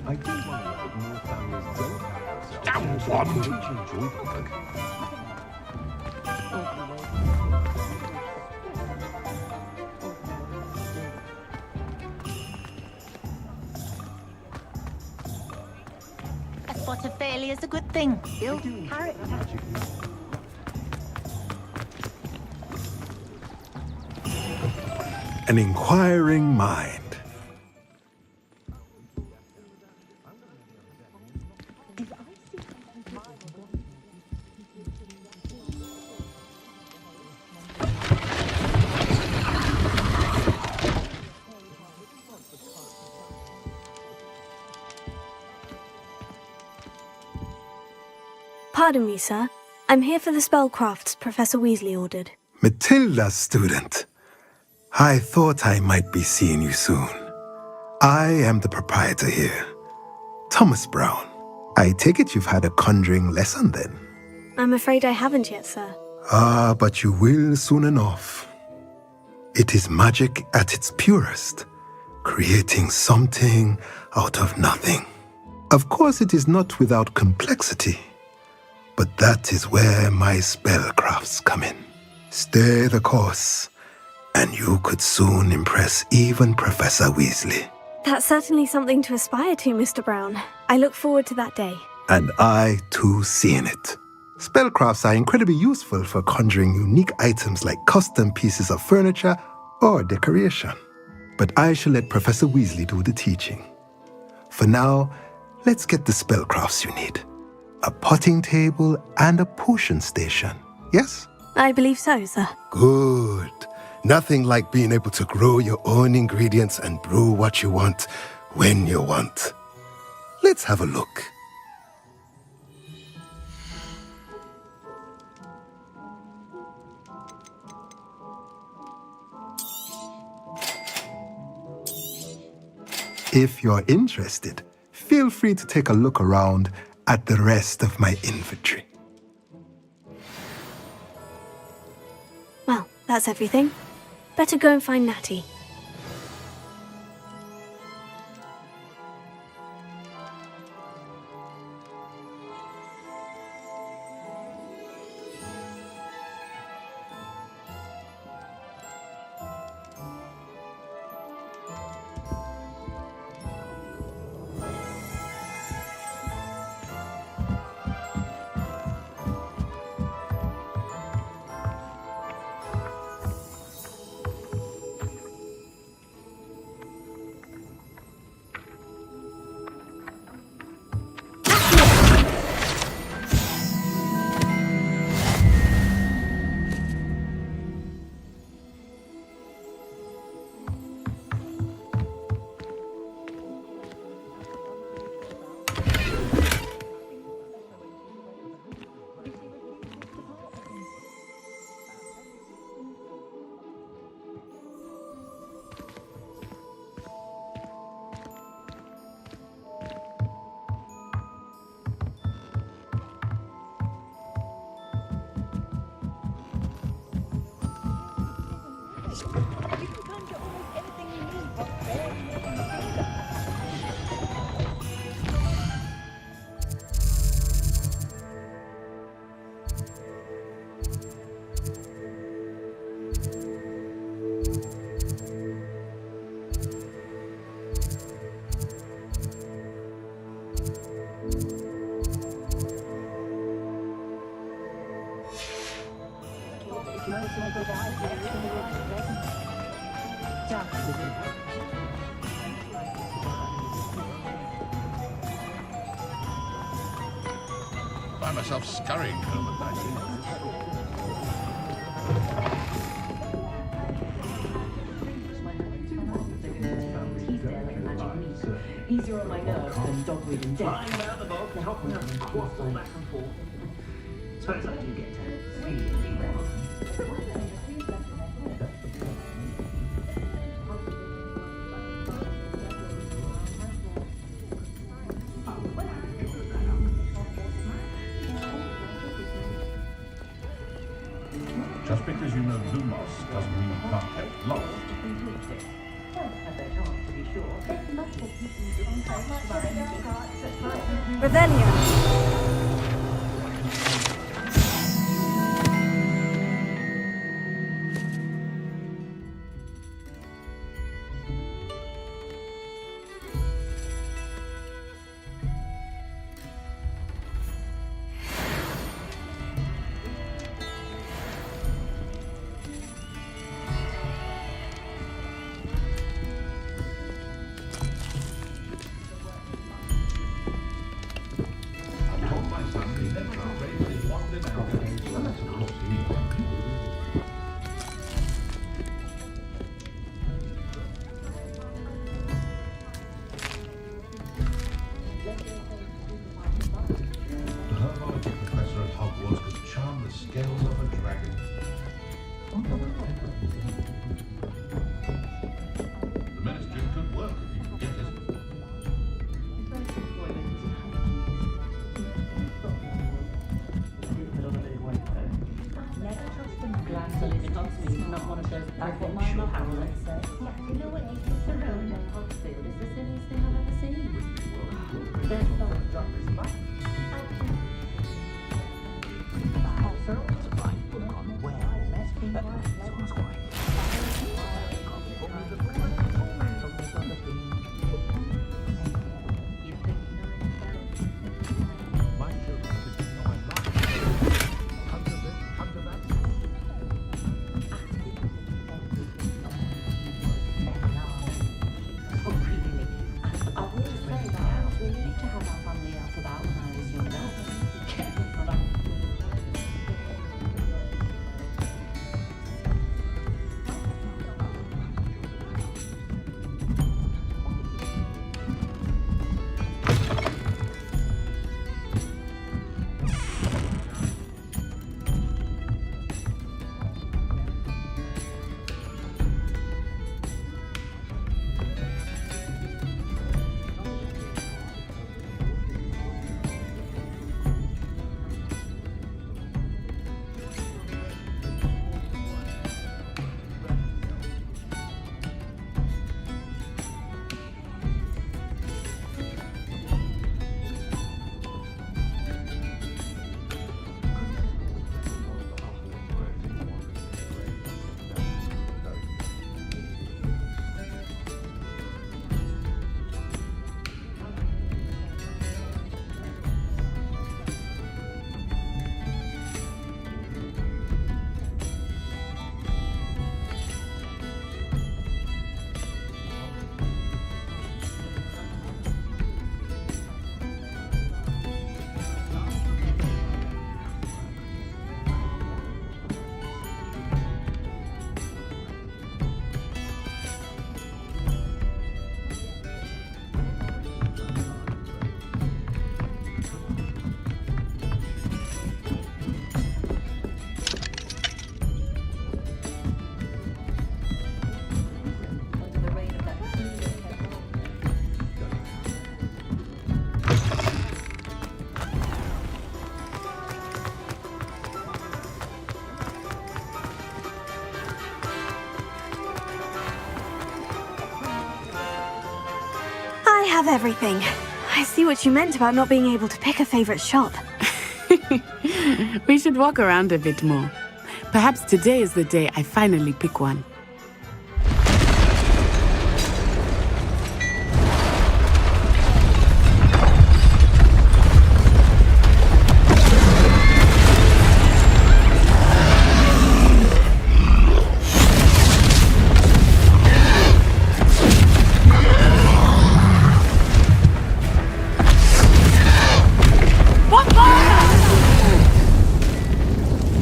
I do wonder if more families don't have Damn one! A spot of failure's a good thing. Build character. An inquiring mind. Pardon me, sir. I'm here for the spellcrafts Professor Weasley ordered. Matilda's student. I thought I might be seeing you soon. I am the proprietor here, Thomas Brown. I take it you've had a conjuring lesson then? I'm afraid I haven't yet, sir. Ah, but you will soon enough. It is magic at its purest, creating something out of nothing. Of course, it is not without complexity, but that is where my spellcrafts come in. Stay the course, and you could soon impress even Professor Weasley. That's certainly something to aspire to, Mr. Brown. I look forward to that day. And I, too, seeing it. Spellcrafts are incredibly useful for conjuring unique items like custom pieces of furniture or decoration. But I shall let Professor Weasley do the teaching. For now, let's get the spellcrafts you need. A potting table and a potion station, yes? I believe so, sir. Good. Nothing like being able to grow your own ingredients and brew what you want when you want. Let's have a look. If you're interested, feel free to take a look around at the rest of my inventory. Well, that's everything. Better go and find Natty. Find myself scurrying home at night. Easier on my nerves than dogweed and death. Flying out the boat to help me waffle back and forth. Suppose I do get to really well. Just because you know Lumos doesn't mean you can't get lost. Revelio. The herbology professor at Hogwarts could charm the scales of a dragon. The ministry could work if you could get it. Not one of those provincial hamlets. You know what? It's around Hogsfield. It's the silliest thing I've ever seen. There's not a drop of spot. have everything. I see what you meant about not being able to pick a favorite shop. We should walk around a bit more. Perhaps today is the day I finally pick one.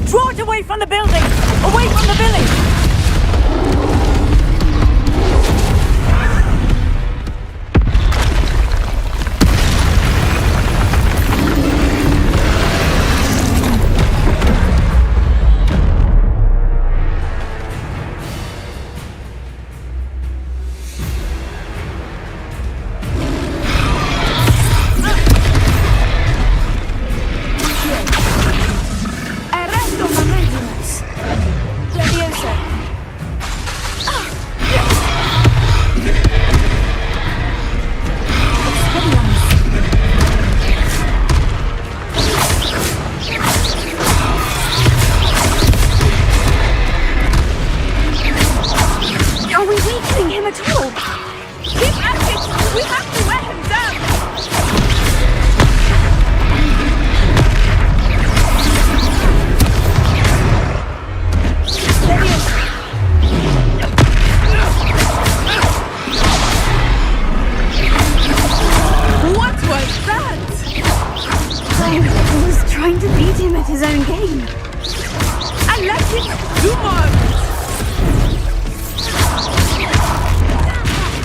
Draw it away from the building! Away from the village! Are we weakening him at all? Keep at it! We have to wear him down! What was that? I was trying to beat him at his own game. And let him do more!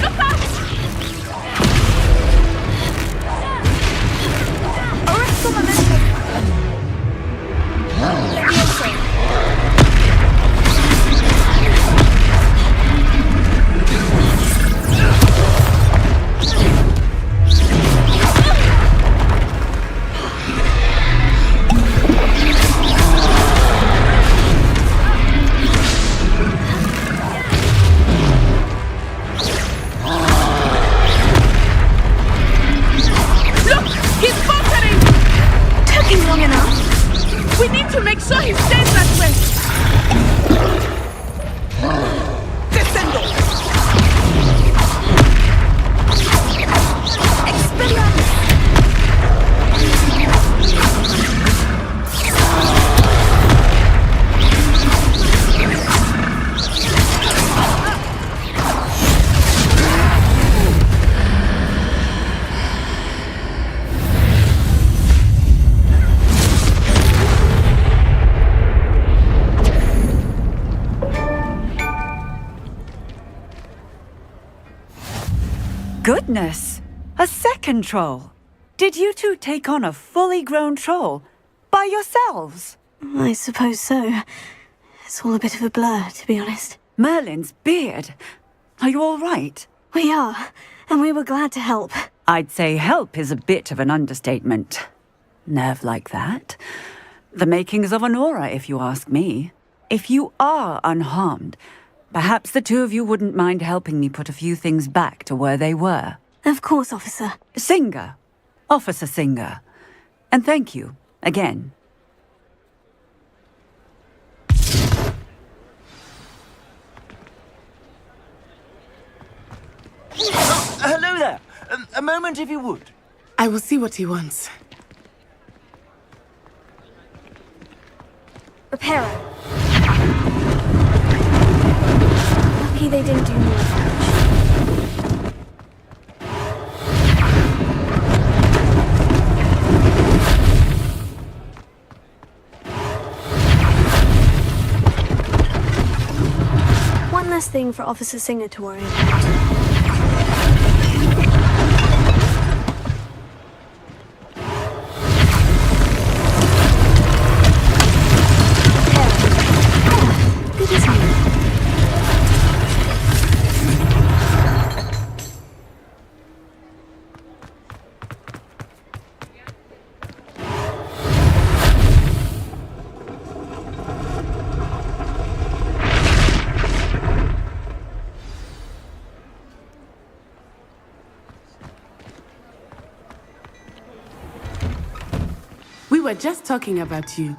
Look out! Arresto momentum! Goodness! A second troll! Did you two take on a fully grown troll? By yourselves? I suppose so. It's all a bit of a blur, to be honest. Merlin's beard! Are you all right? We are, and we were glad to help. I'd say help is a bit of an understatement. Nerve like that? The makings of an aura, if you ask me. If you are unharmed, perhaps the two of you wouldn't mind helping me put a few things back to where they were. Of course, officer. Singer. Officer Singer. And thank you, again. Hello there. A moment, if you would. I will see what he wants. Repairer. Lucky they didn't do more damage. One less thing for Officer Singer to worry about. were just talking about you.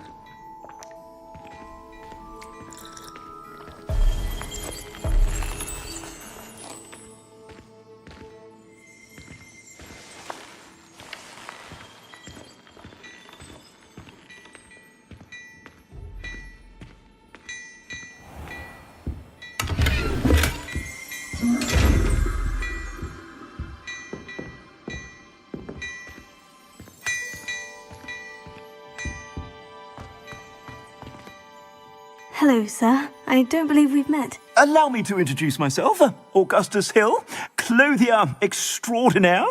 Hello, sir. I don't believe we've met. Allow me to introduce myself. Augustus Hill, clothier extraordinaire.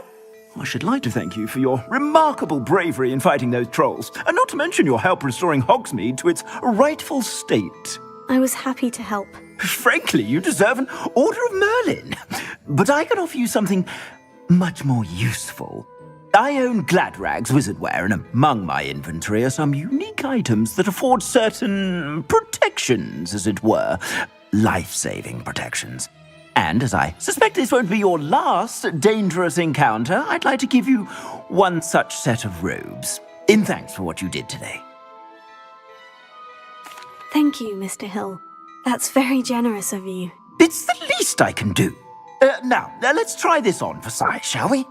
I should like to thank you for your remarkable bravery in fighting those trolls, and not to mention your help restoring Hogsmeade to its rightful state. I was happy to help. Frankly, you deserve an Order of Merlin. But I can offer you something much more useful. I own Gladrag's wizardware, and among my inventory are some unique items that afford certain protections, as it were. Life-saving protections. And as I suspect this won't be your last dangerous encounter, I'd like to give you one such set of robes, in thanks for what you did today. Thank you, Mr. Hill. That's very generous of you. It's the least I can do. Now, let's try this on for size, shall we?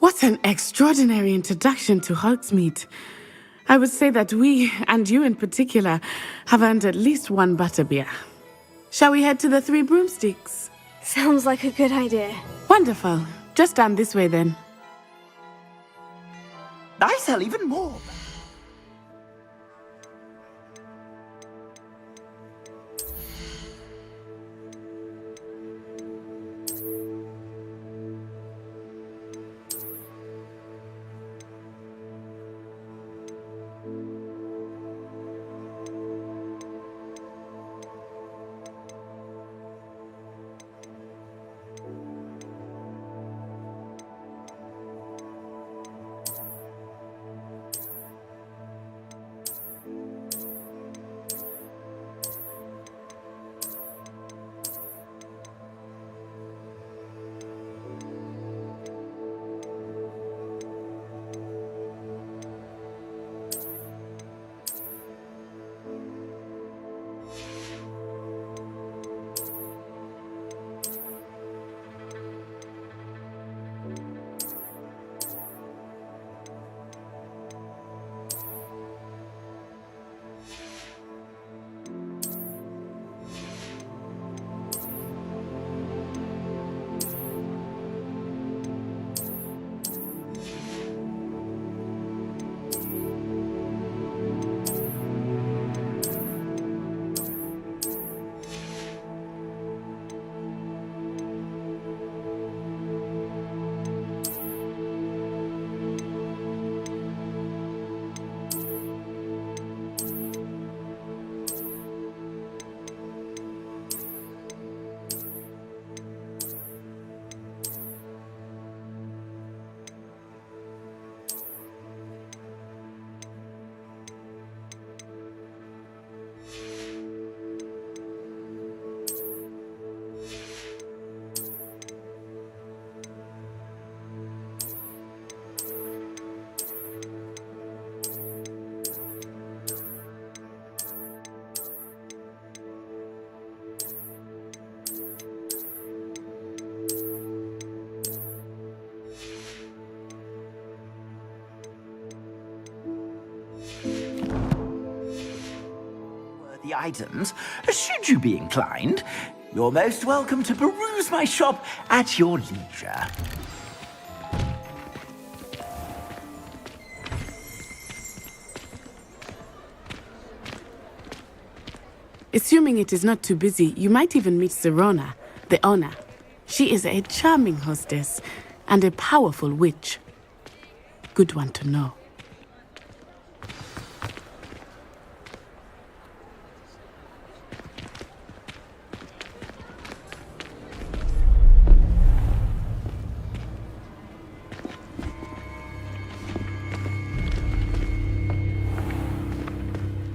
What an extraordinary introduction to Hogsmeade. I would say that we, and you in particular, have earned at least one butterbeer. Shall we head to the Three Broomsticks? Sounds like a good idea. Wonderful. Just down this way then. I sell even more. items, should you be inclined. You're most welcome to peruse my shop at your leisure. Assuming it is not too busy, you might even meet Sirona, the owner. She is a charming hostess and a powerful witch. Good one to know.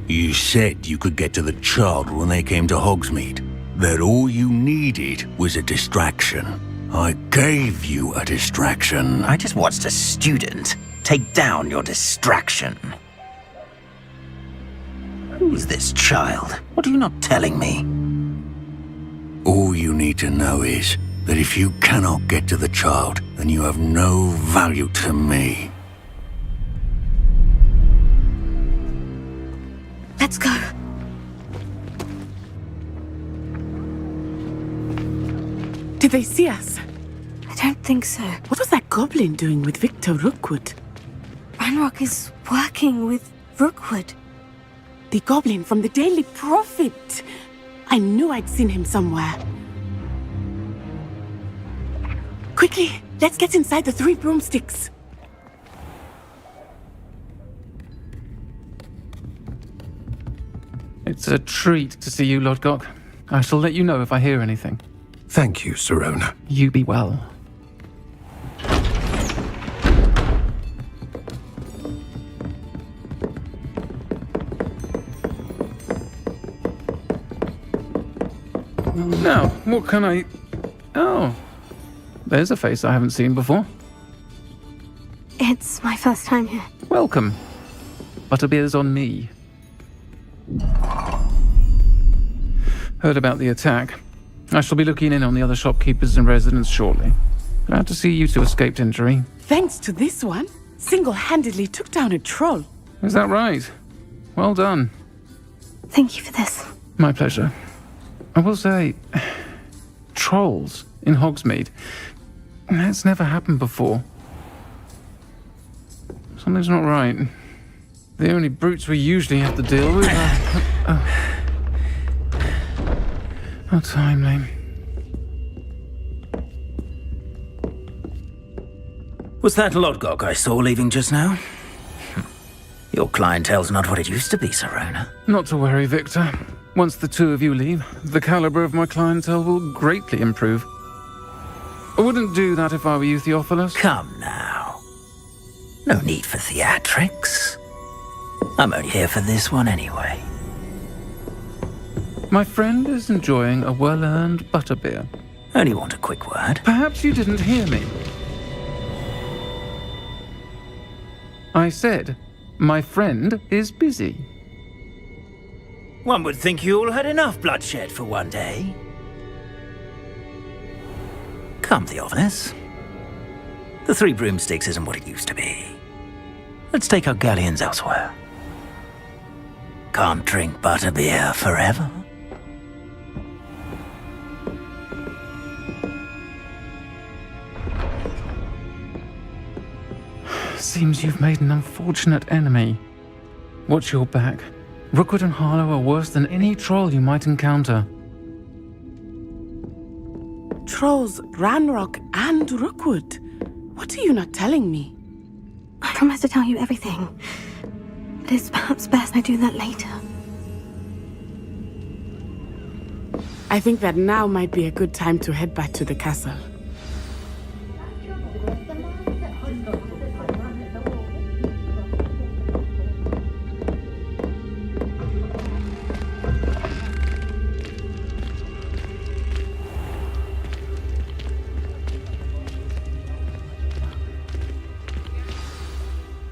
You said you could get to the child when they came to Hogsmeade. That all you needed was a distraction. I gave you a distraction. I just watched a student take down your distraction. Who's this child? What are you not telling me? All you need to know is that if you cannot get to the child, then you have no value to me. Let's go. Did they see us? I don't think so. What was that goblin doing with Victor Rookwood? Ranrock is working with Rookwood. The goblin from the Daily Prophet. I knew I'd seen him somewhere. Quickly, let's get inside the 3 broomsticks. It's a treat to see you, Lodgok. I shall let you know if I hear anything. Thank you, Sirona. You be well. Now, what can I... Oh, there's a face I haven't seen before. It's my first time here. Welcome. Butterbeer's on me. Heard about the attack. I shall be looking in on the other shopkeepers and residents shortly. Glad to see you two escaped injury. Thanks to this one, single-handedly took down a troll. Is that right? Well done. Thank you for this. My pleasure. I will say, trolls in Hogsmeade. That's never happened before. Something's not right. The only brutes we usually have to deal with are... How timely. Was that Lodgok I saw leaving just now? Your clientele's not what it used to be, Sirona. Not to worry, Victor. Once the two of you leave, the caliber of my clientele will greatly improve. I wouldn't do that if I were you, Theophilus. Come now. No need for theatrics. I'm only here for this one anyway. My friend is enjoying a well-earned butterbeer. Only want a quick word. Perhaps you didn't hear me. I said, my friend is busy. One would think you all had enough bloodshed for one day. Come, Theophilus. The 3 broomsticks isn't what it used to be. Let's take our galleons elsewhere. Can't drink butterbeer forever. Seems you've made an unfortunate enemy. Watch your back. Rookwood and Harlow are worse than any troll you might encounter. Trolls, Ranrock, and Rookwood. What are you not telling me? I promise to tell you everything. But it's perhaps best I do that later. I think that now might be a good time to head back to the castle.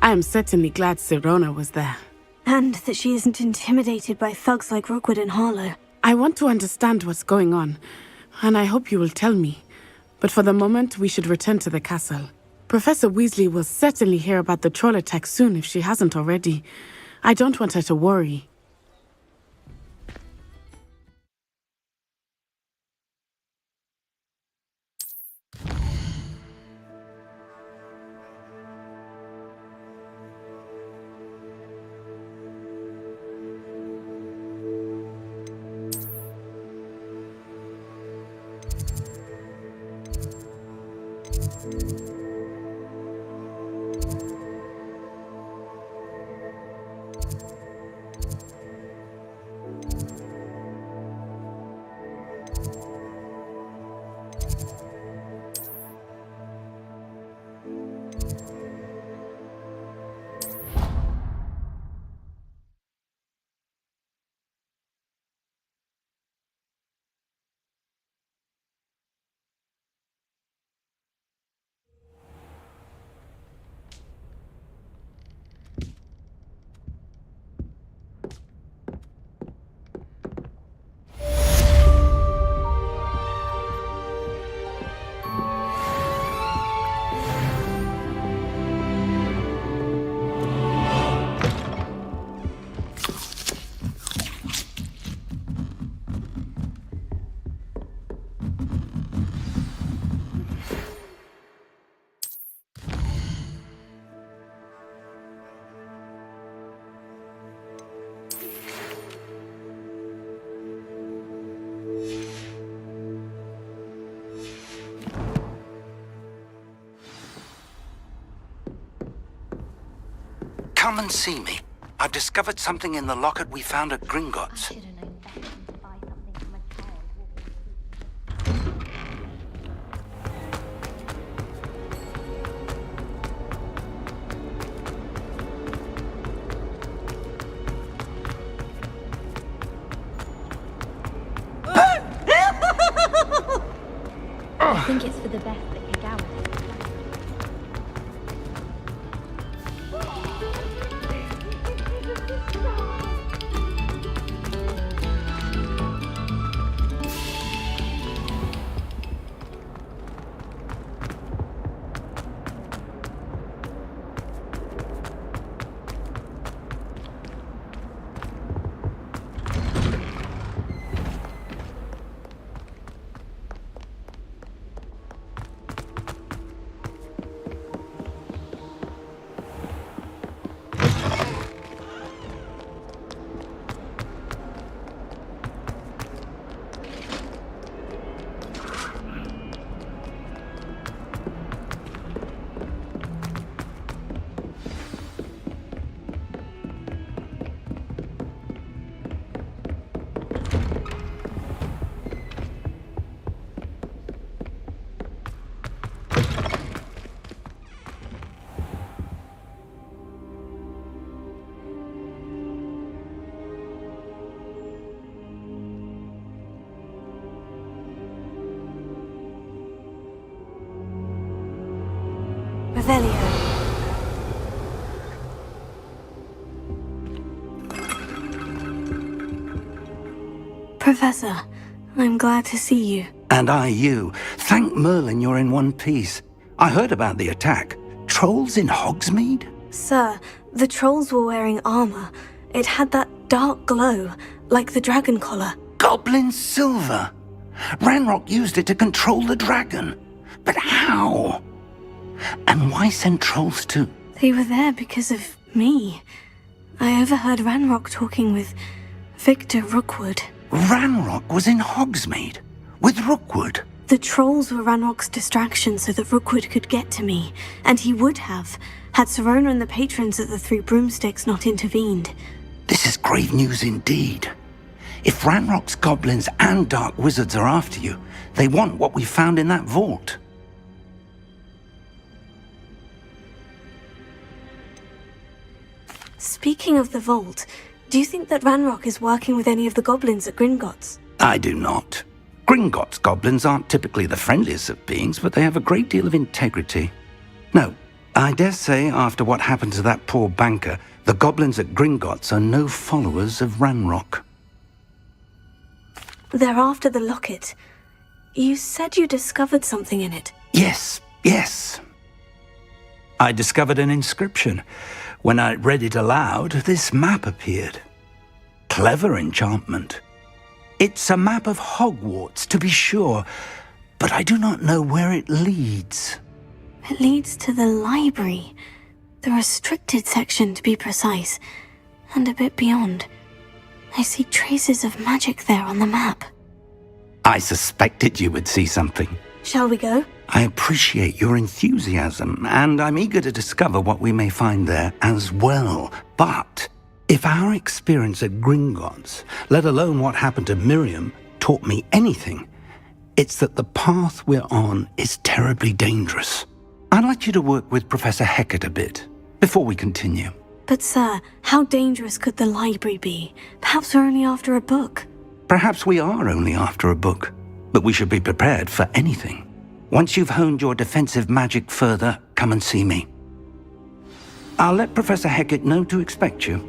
I am certainly glad Sirona was there. And that she isn't intimidated by thugs like Rookwood and Harlow. I want to understand what's going on, and I hope you will tell me. But for the moment, we should return to the castle. Professor Weasley will certainly hear about the troll attack soon if she hasn't already. I don't want her to worry. Come and see me. I've discovered something in the locket we found at Gringotts. I think it's for the best that Kagawa takes the Revelio. Professor, I'm glad to see you. And I you. Thank Merlin you're in one piece. I heard about the attack. Trolls in Hogsmeade? Sir, the trolls were wearing armor. It had that dark glow, like the dragon collar. Goblin silver! Ranrock used it to control the dragon. But how? And why send trolls to... They were there because of me. I overheard Ranrock talking with Victor Rookwood. Ranrock was in Hogsmeade? With Rookwood? The trolls were Ranrock's distraction so that Rookwood could get to me. And he would have, had Serona and the patrons at the Three Broomsticks not intervened. This is grave news indeed. If Ranrock's goblins and dark wizards are after you, they want what we found in that vault. Speaking of the vault, do you think that Ranrock is working with any of the goblins at Gringotts? I do not. Gringotts goblins aren't typically the friendliest of beings, but they have a great deal of integrity. No, I dare say after what happened to that poor banker, the goblins at Gringotts are no followers of Ranrock. They're after the locket. You said you discovered something in it. Yes. I discovered an inscription. When I read it aloud, this map appeared. Clever enchantment. It's a map of Hogwarts, to be sure, but I do not know where it leads. It leads to the library. The restricted section, to be precise. And a bit beyond. I see traces of magic there on the map. I suspected you would see something. Shall we go? I appreciate your enthusiasm, and I'm eager to discover what we may find there as well. But if our experience at Gringotts, let alone what happened to Miriam, taught me anything, it's that the path we're on is terribly dangerous. I'd like you to work with Professor Hecat a bit before we continue. But sir, how dangerous could the library be? Perhaps we're only after a book. Perhaps we are only after a book, but we should be prepared for anything. Once you've honed your defensive magic further, come and see me. I'll let Professor Hecat know to expect you.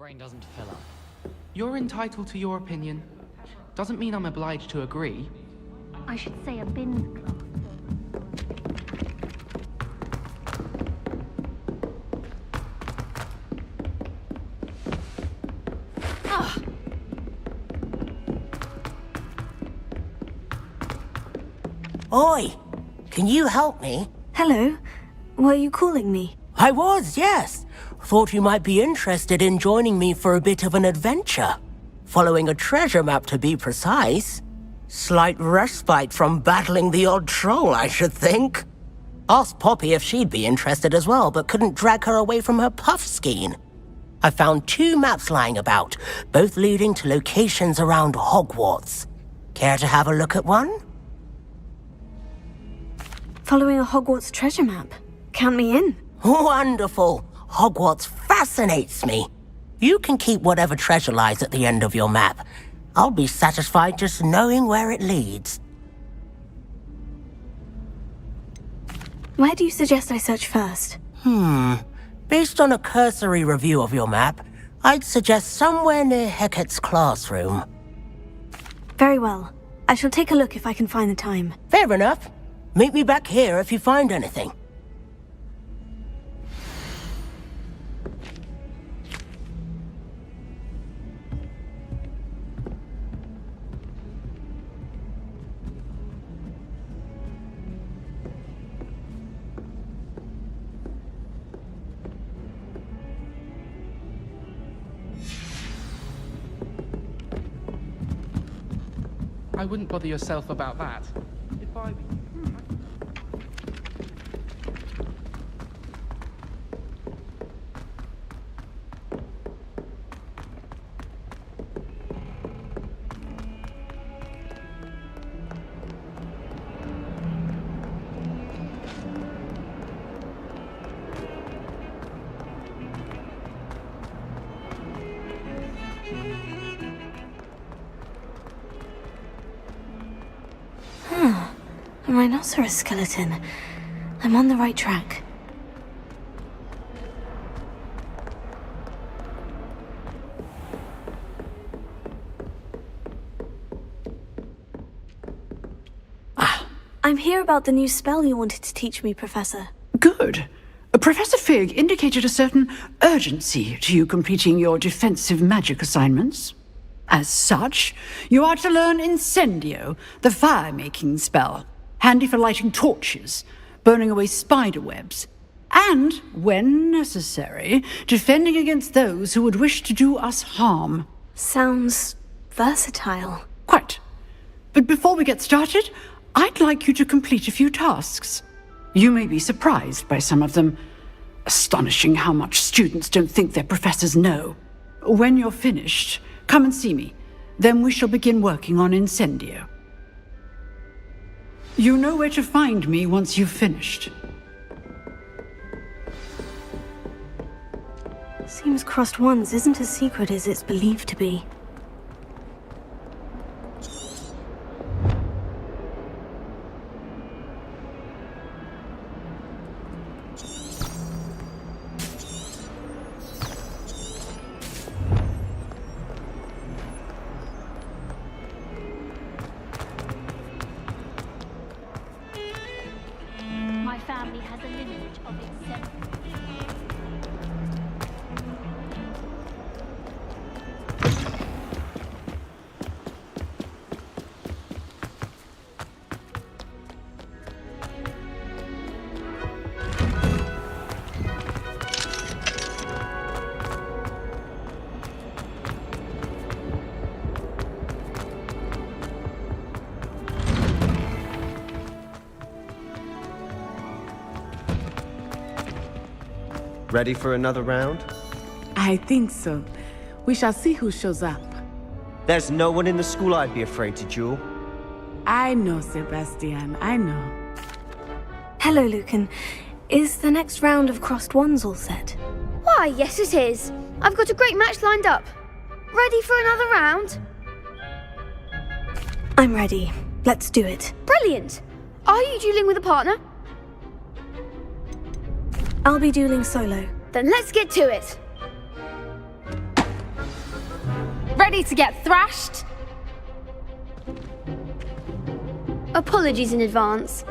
brain doesn't fill up. You're entitled to your opinion. Doesn't mean I'm obliged to agree. I should say a bins class. Oi! Can you help me? Hello? Were you calling me? I was, yes. Thought you might be interested in joining me for a bit of an adventure. Following a treasure map, to be precise. Slight respite from battling the odd troll, I should think. Asked Poppy if she'd be interested as well, but couldn't drag her away from her puff skein. I found 2 maps lying about, both leading to locations around Hogwarts. Care to have a look at one? Following a Hogwarts treasure map. Count me in. Wonderful. Hogwarts fascinates me. You can keep whatever treasure lies at the end of your map. I'll be satisfied just knowing where it leads. Where do you suggest I search first? Based on a cursory review of your map, I'd suggest somewhere near Hecat's classroom. Very well. I shall take a look if I can find the time. Fair enough. Meet me back here if you find anything. I wouldn't bother yourself about that. If I... A rhinoceros skeleton. I'm on the right track. I'm here about the new spell you wanted to teach me, Professor. Good. Professor Fig indicated a certain urgency to you completing your defensive magic assignments. As such, you are to learn Incendio, the fire-making spell, handy for lighting torches, burning away spider webs, and, when necessary, defending against those who would wish to do us harm. Sounds versatile. Quite. But before we get started, I'd like you to complete a few tasks. You may be surprised by some of them. Astonishing how much students don't think their professors know. When you're finished, come and see me. Then we shall begin working on Incendio. You know where to find me once you've finished. Seems Crossed Wands isn't as secret as it's believed to be. My family has a lineage of exemplary. Ready for another round? I think so. We shall see who shows up. There's no one in the school I'd be afraid to duel. I know, Sebastian, I know. Hello, Lucan. Is the next round of Crossed Wands all set? Why, yes it is. I've got a great match lined up. Ready for another round? I'm ready. Let's do it. Brilliant. Are you dueling with a partner? I'll be dueling solo. Then let's get to it. Ready to get thrashed? Apologies in advance.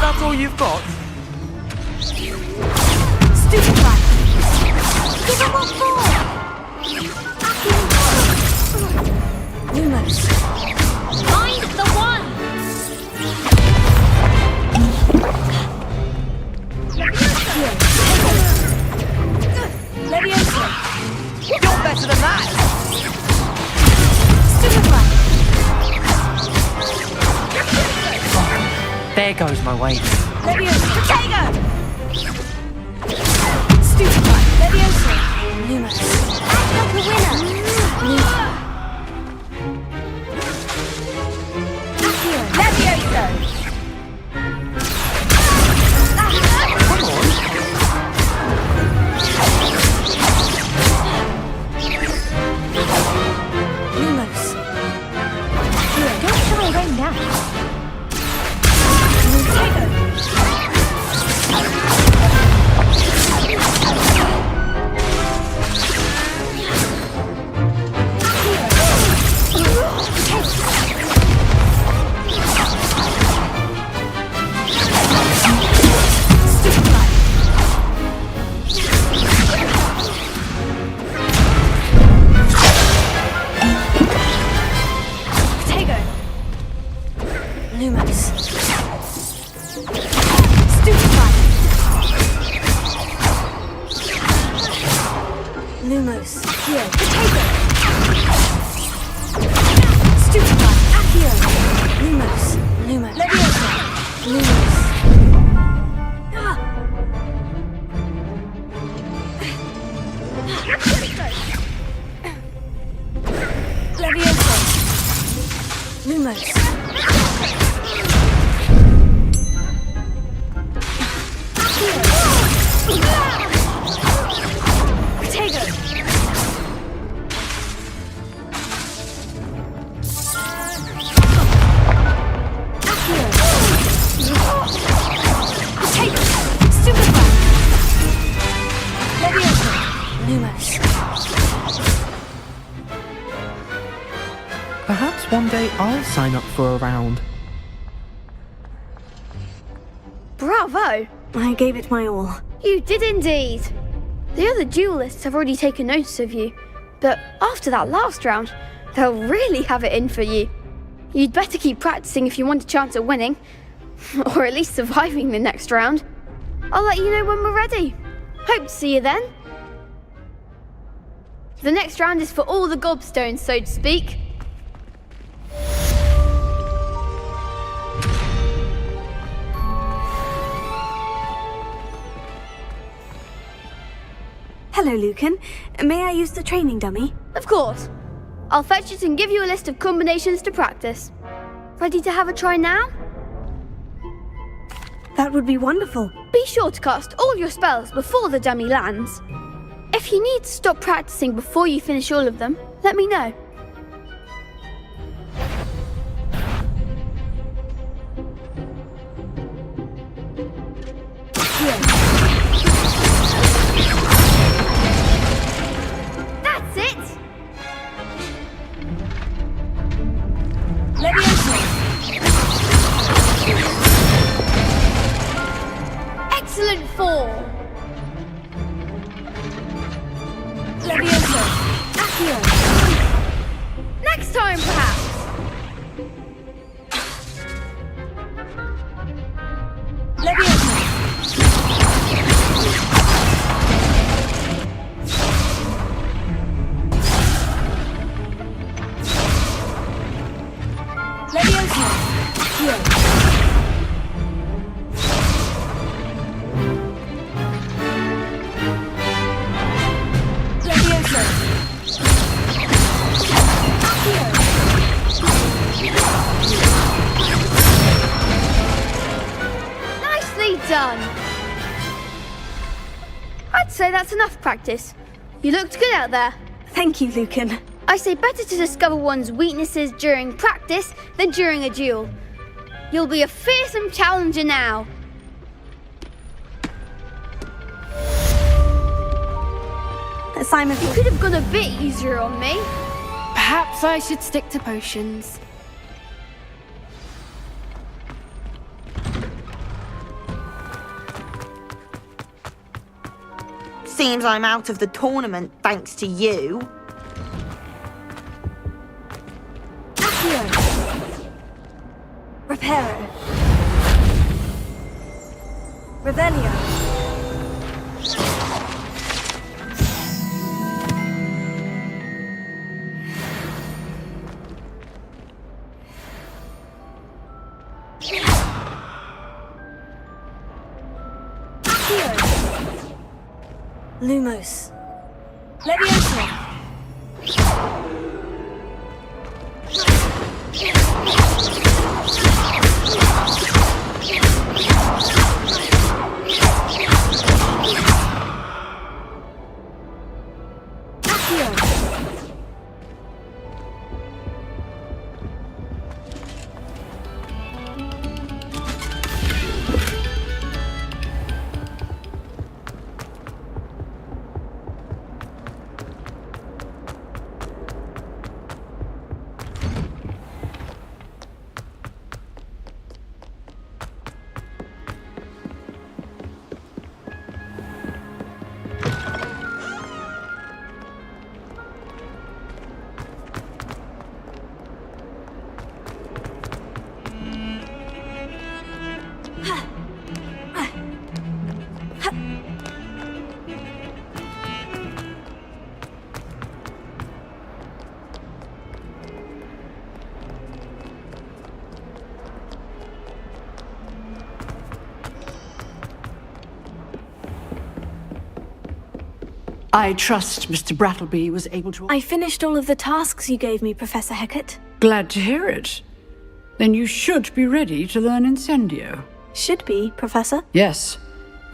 That's all you've got? Stupefy! Give him what for! Lumos. Find the one! Leviosa! You're better than that! Stupefy! There goes my weight. Leviosa! Protego! Stupefy! Leviosa! Lumos. Act like a winner! Leviosa! Lumos. Don't try rain down. Lumos. Stupefy! Lumos. Here, Protego! Stupefy! Accio! Lumos. Lumos. Leviosa! Lumos. Leviosa! Lumos. Protego! Protego! Stupefy! Leviosa! Lumos. Perhaps one day I'll sign up for a round. Bravo! I gave it my all. You did indeed. The other duelists have already taken notice of you, but after that last round, they'll really have it in for you. You'd better keep practicing if you want a chance at winning, or at least surviving the next round. I'll let you know when we're ready. Hope to see you then. The next round is for all the gobstones, so to speak. Hello, Lucan. May I use the training dummy? Of course. I'll fetch it and give you a list of combinations to practice. Ready to have a try now? That would be wonderful. Be sure to cast all your spells before the dummy lands. If you need to stop practicing before you finish all of them, let me know. That's it! Leviosa! Excellent fall! Leviosa! Accio! Next time, perhaps! Leviosa! Leviosa! Accio! say that's enough practice. You looked good out there. Thank you, Lucan. I say better to discover one's weaknesses during practice than during a duel. You'll be a fearsome challenger now. Assignment. You could have gone a bit easier on me. Perhaps I should stick to potions. Seems I'm out of the tournament thanks to you. Reparo. Revelio. Lumos. Leviosa. I trust Mr. Brattleby was able to... I finished all of the tasks you gave me, Professor Hecat. Glad to hear it. Then you should be ready to learn Incendio. Should be, Professor? Yes.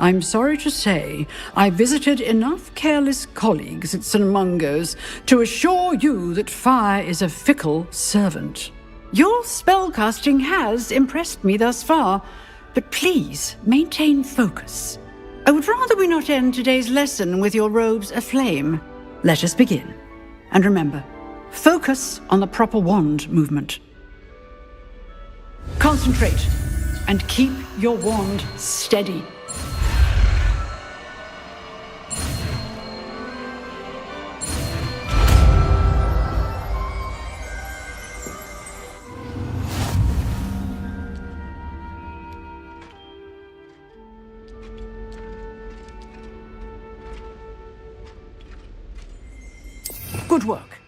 I'm sorry to say, I visited enough careless colleagues at St. Mungo's to assure you that fire is a fickle servant. Your spellcasting has impressed me thus far, but please maintain focus. I would rather we not end today's lesson with your robes aflame. Let us begin. And remember, focus on the proper wand movement. Concentrate and keep your wand steady. Good work.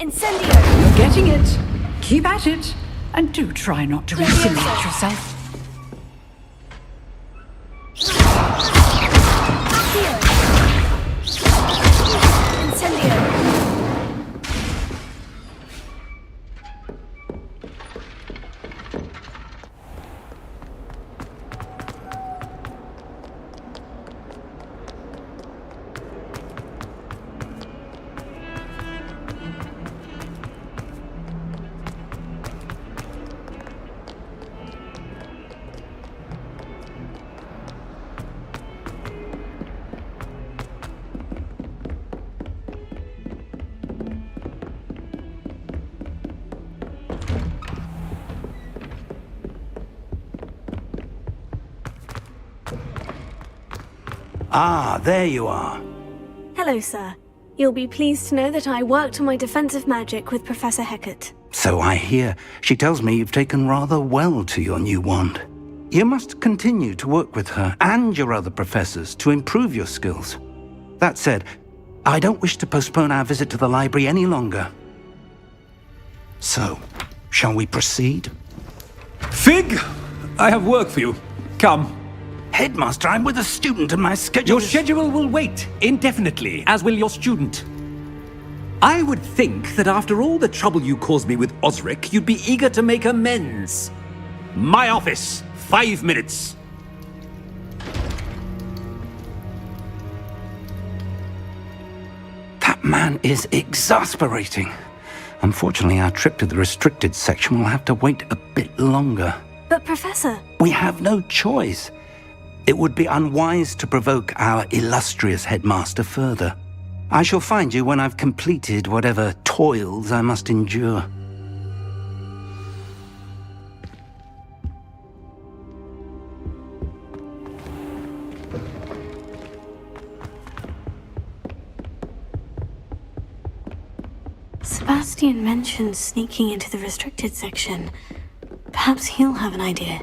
Incendio! You're getting it. Keep at it. And do try not to insinuate yourself. Ah, there you are. Hello, sir. You'll be pleased to know that I worked on my defensive magic with Professor Hecat. So I hear. She tells me you've taken rather well to your new wand. You must continue to work with her and your other professors to improve your skills. That said, I don't wish to postpone our visit to the library any longer. So, shall we proceed? Fig! I have work for you. Come. Headmaster, I'm with a student and my schedule Your schedule will wait indefinitely, as will your student. I would think that after all the trouble you caused me with Osric, you'd be eager to make amends. My office, 5 minutes. That man is exasperating. Unfortunately, our trip to the restricted section will have to wait a bit longer. But Professor... We have no choice. It would be unwise to provoke our illustrious headmaster further. I shall find you when I've completed whatever toils I must endure. Sebastian mentioned sneaking into the restricted section. Perhaps he'll have an idea.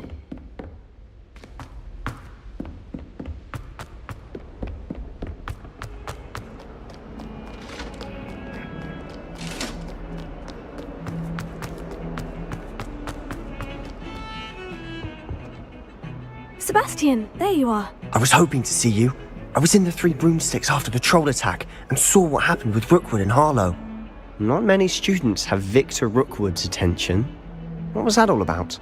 Sebastian, there you are. I was hoping to see you. I was in the Three Broomsticks after the troll attack and saw what happened with Rookwood and Harlow. Not many students have Victor Rookwood's attention. What was that all about?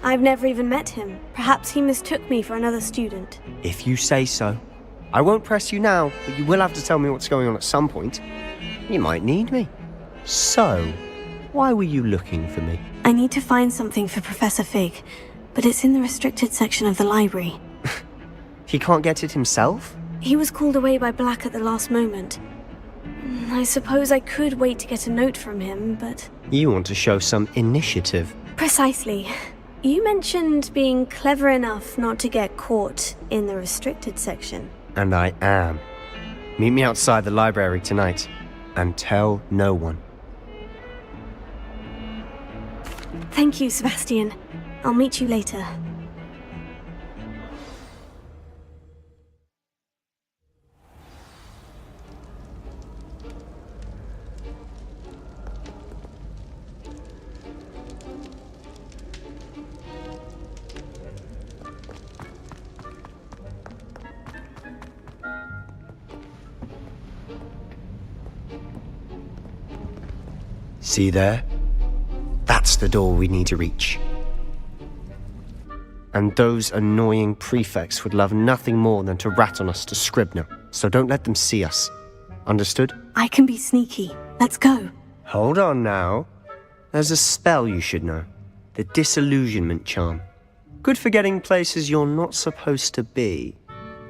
I've never even met him. Perhaps he mistook me for another student. If you say so. I won't press you now, but you will have to tell me what's going on at some point. You might need me. So, why were you looking for me? I need to find something for Professor Fig, but it's in the restricted section of the library. He can't get it himself? He was called away by Black at the last moment. I suppose I could wait to get a note from him, but... You want to show some initiative. Precisely. You mentioned being clever enough not to get caught in the restricted section. And I am. Meet me outside the library tonight, and tell no one. Thank you, Sebastian. I'll meet you later. See there? That's the door we need to reach. And those annoying prefects would love nothing more than to rat on us to Scribner, so don't let them see us. Understood? I can be sneaky. Let's go. Hold on now. There's a spell you should know. The Disillusionment Charm. Good for getting places you're not supposed to be.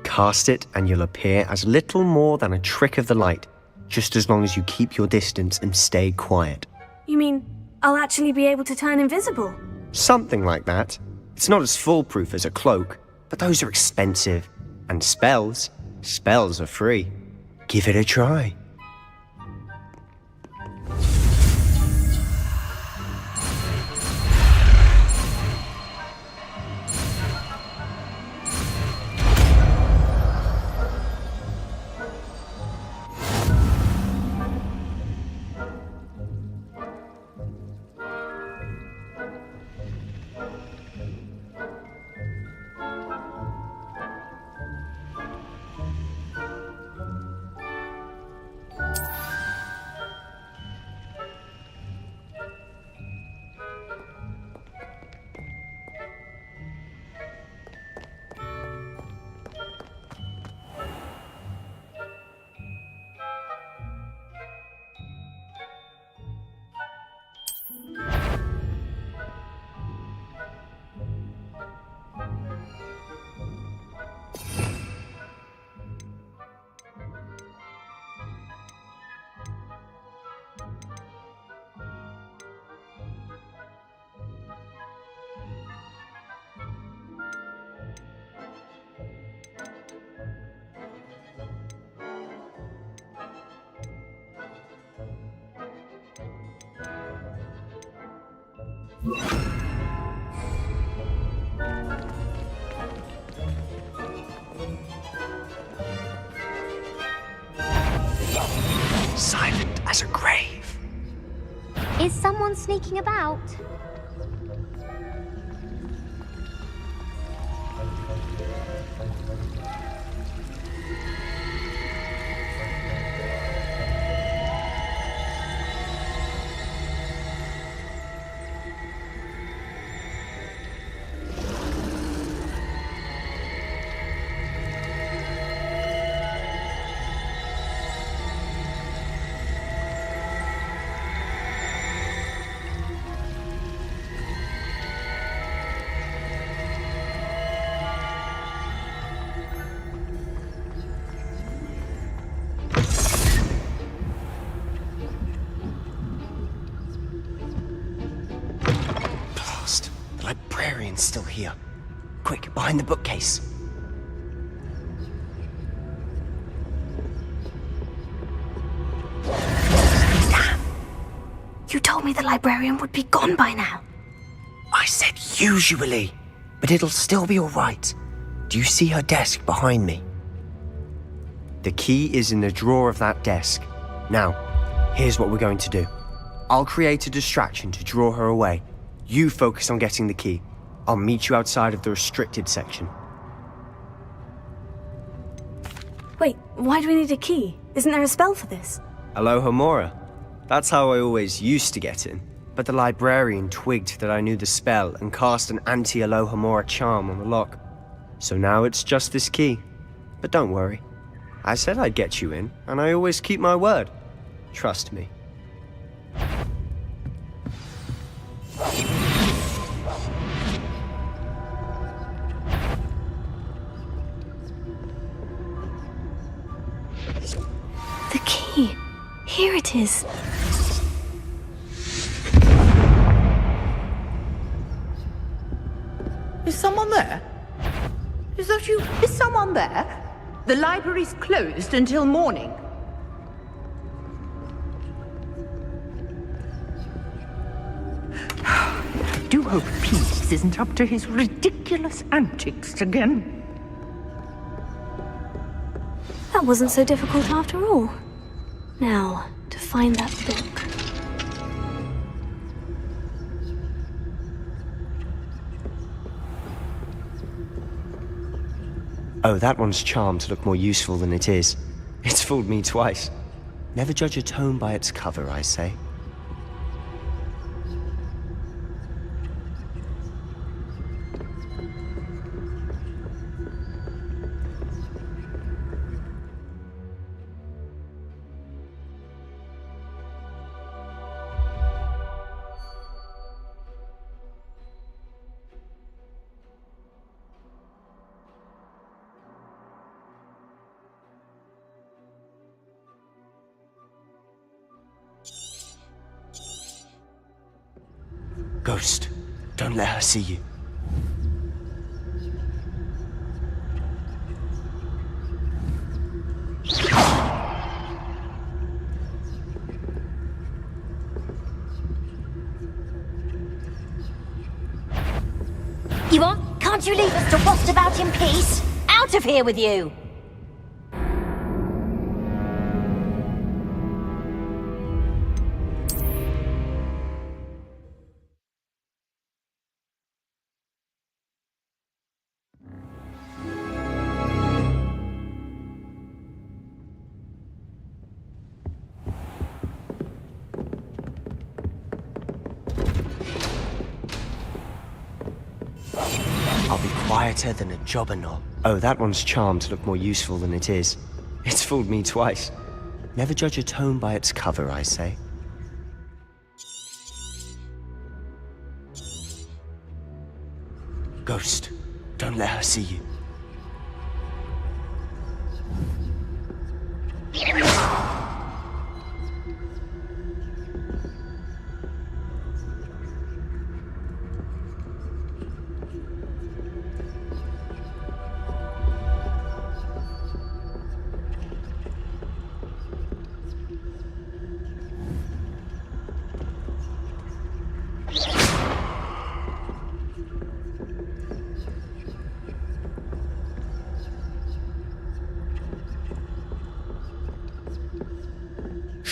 Cast it and you'll appear as little more than a trick of the light, just as long as you keep your distance and stay quiet. You mean I'll actually be able to turn invisible? Something like that. It's not as foolproof as a cloak, but those are expensive. And spells are free. Give it a try. Silent as a grave. Is someone sneaking about? The librarian's still here. Quick, behind the bookcase. Damn! You told me the librarian would be gone by now. I said usually, but it'll still be all right. Do you see her desk behind me? The key is in the drawer of that desk. Now, here's what we're going to do. I'll create a distraction to draw her away. You focus on getting the key. I'll meet you outside of the restricted section. Wait, why do we need a key? Isn't there a spell for this? Alohomora. That's how I always used to get in. But the librarian twigged that I knew the spell and cast an anti-Alohomora charm on the lock. So now it's just this key. But don't worry. I said I'd get you in, and I always keep my word. Trust me. The key. Here it is. Is someone there? Is that you? Is someone there? The library's closed until morning. Do hope Peeves isn't up to his ridiculous antics again. That wasn't so difficult after all. Now, to find that book. Oh, that one's charmed to look more useful than it is. It's fooled me twice. Never judge a tome by its cover, I say. Ghost, don't let her see you. You what? Can't you leave us to waft about in peace? Out of here with you! I'll be quieter than a jobberknoll. Oh, that one's charmed to look more useful than it is. It's fooled me twice. Never judge a tome by its cover, I say. Ghost, don't let her see you.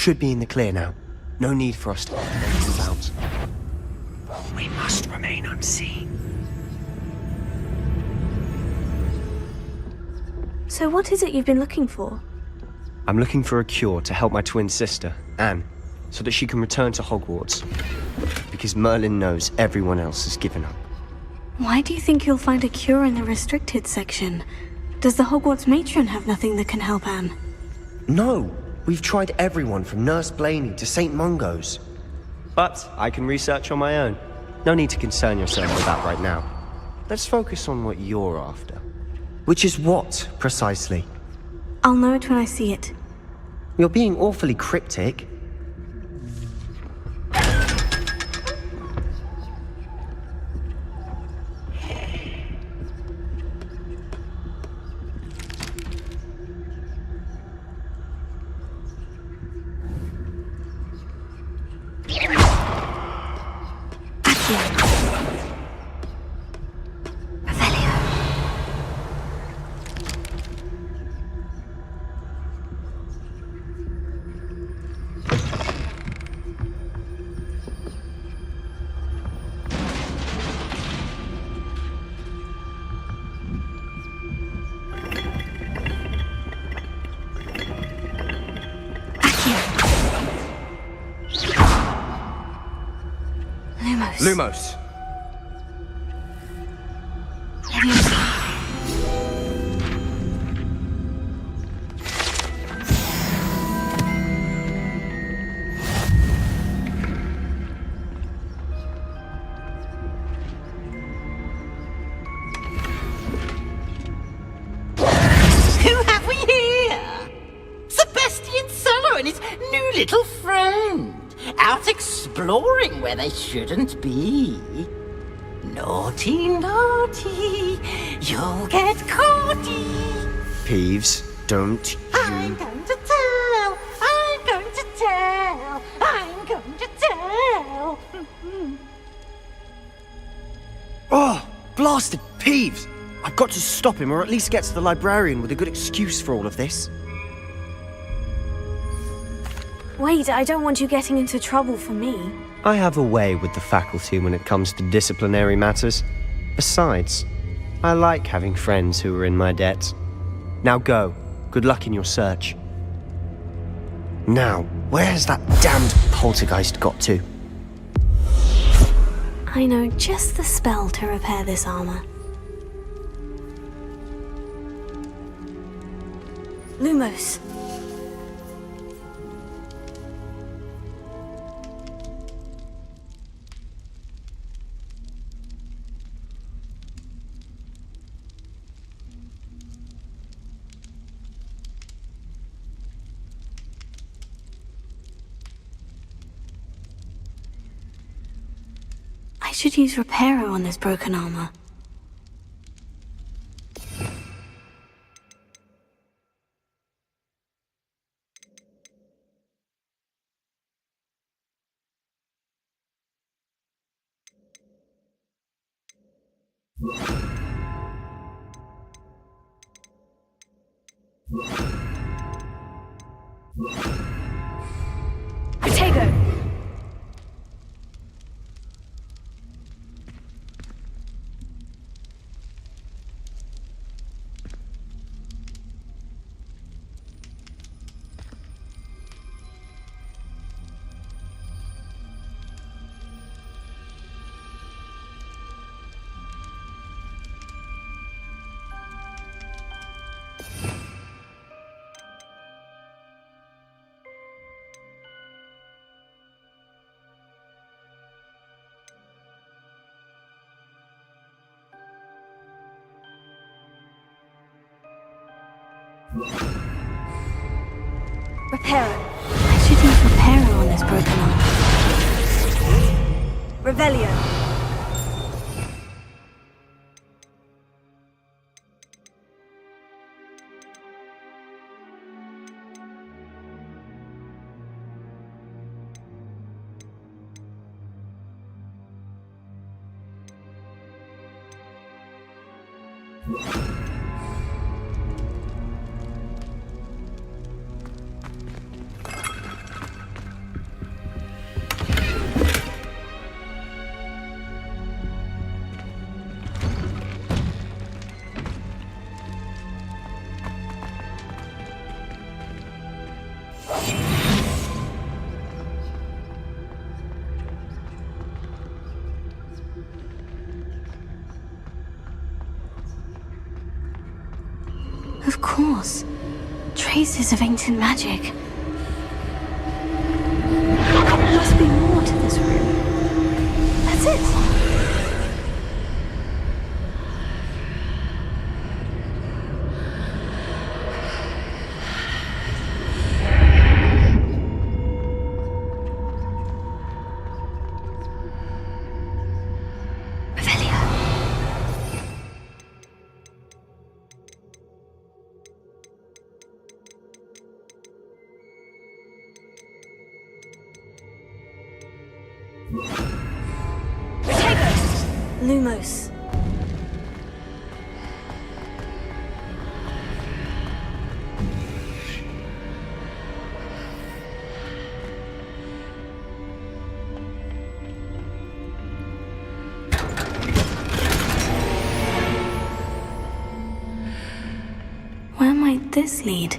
should be in the clear now. No need for us to be about. We must remain unseen. So what is it you've been looking for? I'm looking for a cure to help my twin sister, Anne, so that she can return to Hogwarts. Because Merlin knows everyone else has given up. Why do you think you'll find a cure in the restricted section? Does the Hogwarts matron have nothing that can help Anne? No! We've tried everyone from Nurse Blaney to St. Mungo's. But I can research on my own. No need to concern yourself with that right now. Let's focus on what you're after. Which is what, precisely? I'll know it when I see it. You're being awfully cryptic. Lumos. Who have we here? Sebastian Solo and his new little friend. Out exploring where they shouldn't be. Naughty, naughty, you'll get caughty. Peeves, don't you... I'm going to tell, I'm going to tell, I'm going to tell. Oh, blasted Peeves! I've got to stop him, or at least get to the librarian with a good excuse for all of this. Wait, I don't want you getting into trouble for me. I have a way with the faculty when it comes to disciplinary matters. Besides, I like having friends who are in my debt. Now go. Good luck in your search. Now, where has that damned poltergeist got to? I know just the spell to repair this armor. Lumos. I should use Reparo on this broken armor. Potato! Reparo. I should use Reparo on this broken armor. Revelio. Of course. Traces of ancient magic. There must be more to this room. That's it. Lumos. Where might this lead?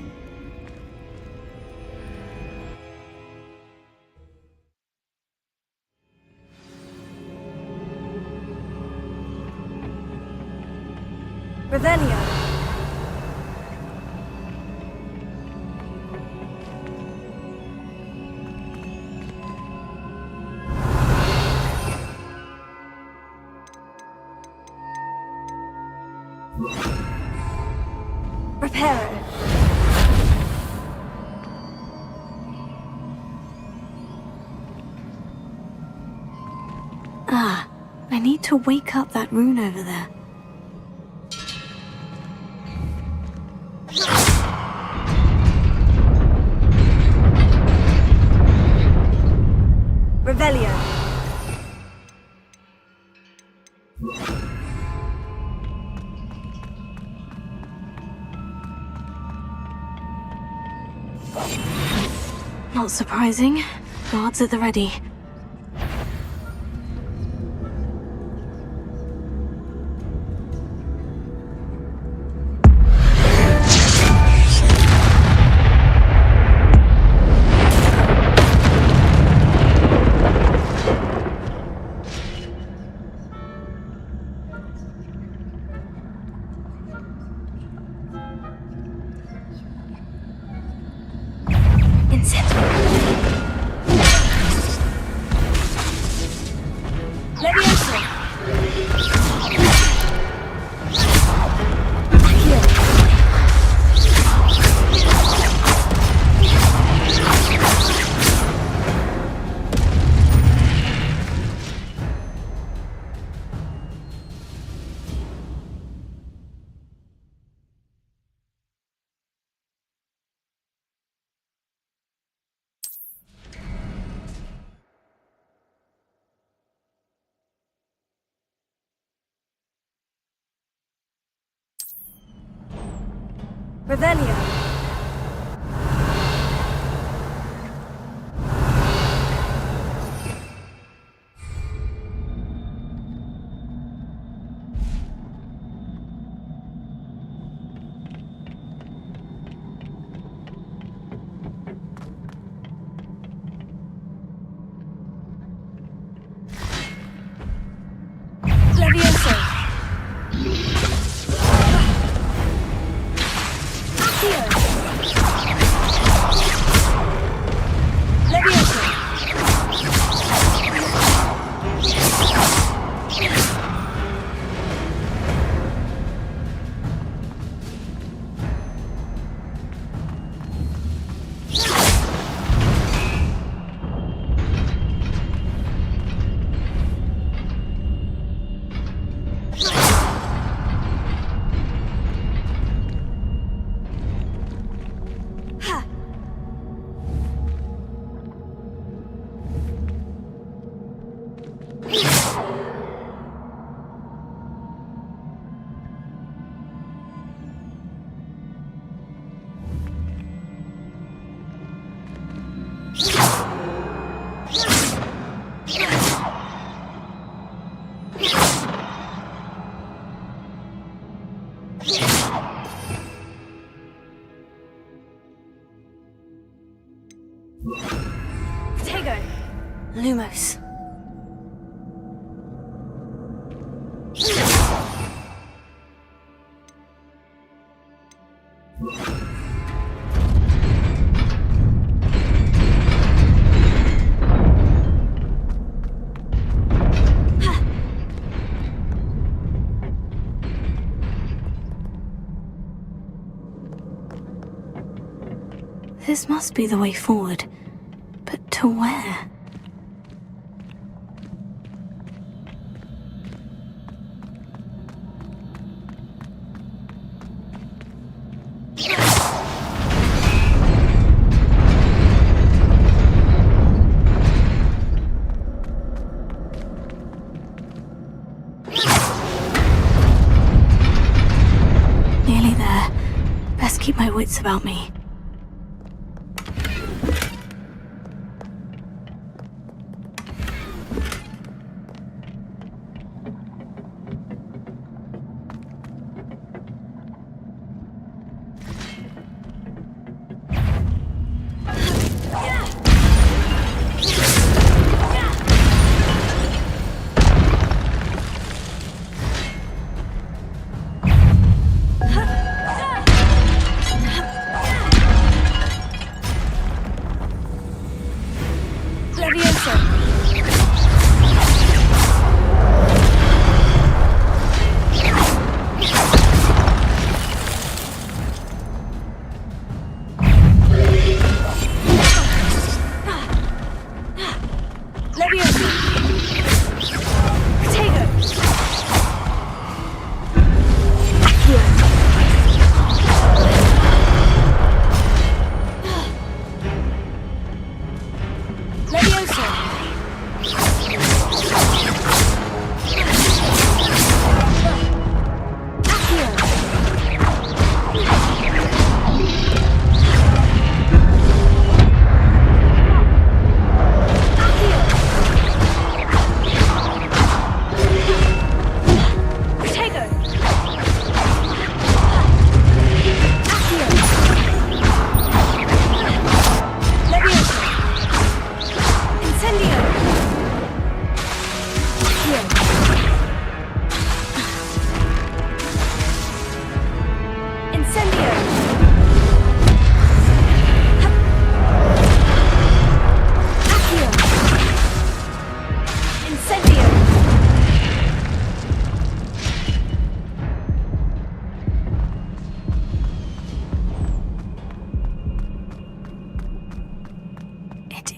Revelio. Reparo. Ah, I need to wake up that rune over there. Revelio. Not surprising. Guards at the ready. Revelio. Levioso. Accio. Lumos. This must be the way forward. But to where? Nearly there. Best keep my wits about me.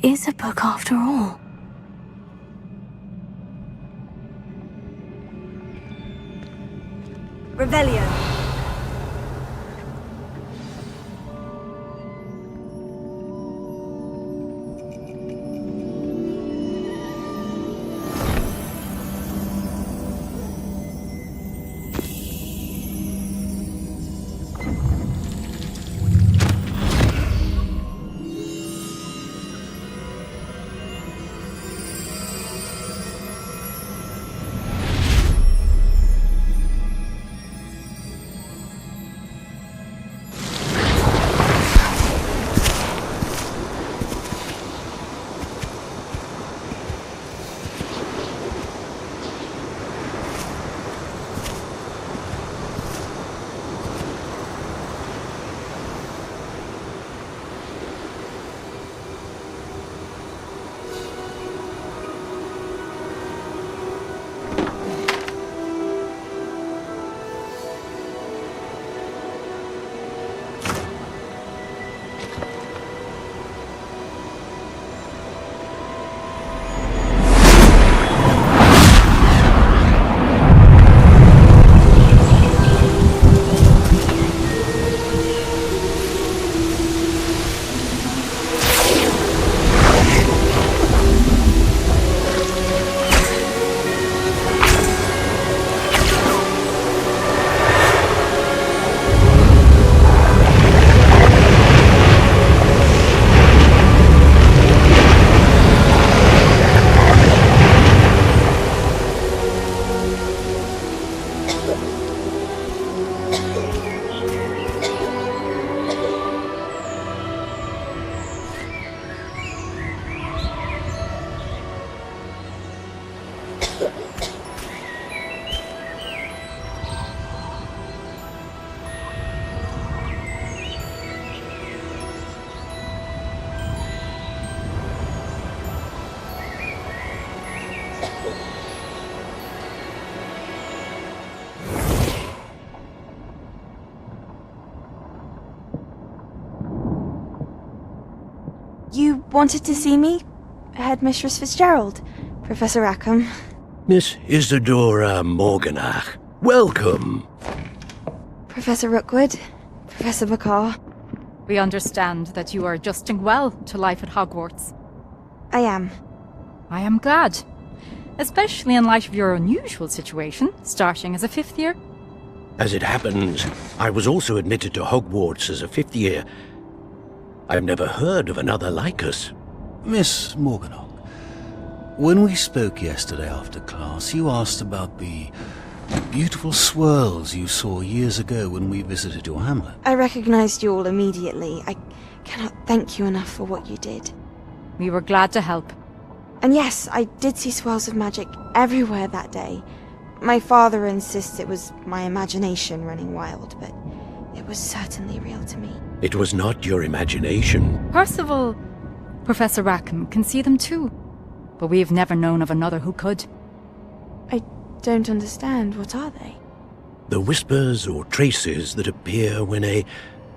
Is a book after all. Revelio. wanted to see me? Headmistress Fitzgerald, Professor Rackham. Miss Isadora Morganach, welcome. Professor Rookwood, Professor Bakar. We understand that you are adjusting well to life at Hogwarts. I am. I am glad. Especially in light of your unusual situation, starting as a 5th year. As it happens, I was also admitted to Hogwarts as a 5th year. I've never heard of another like us. Miss Morganach, when we spoke yesterday after class, you asked about the beautiful swirls you saw years ago when we visited your hamlet. I recognized you all immediately. I cannot thank you enough for what you did. We were glad to help. And yes, I did see swirls of magic everywhere that day. My father insists it was my imagination running wild, but it was certainly real to me. It was not your imagination. Percival, Professor Rackham can see them too. But we have never known of another who could. I don't understand. What are they? The whispers or traces that appear when a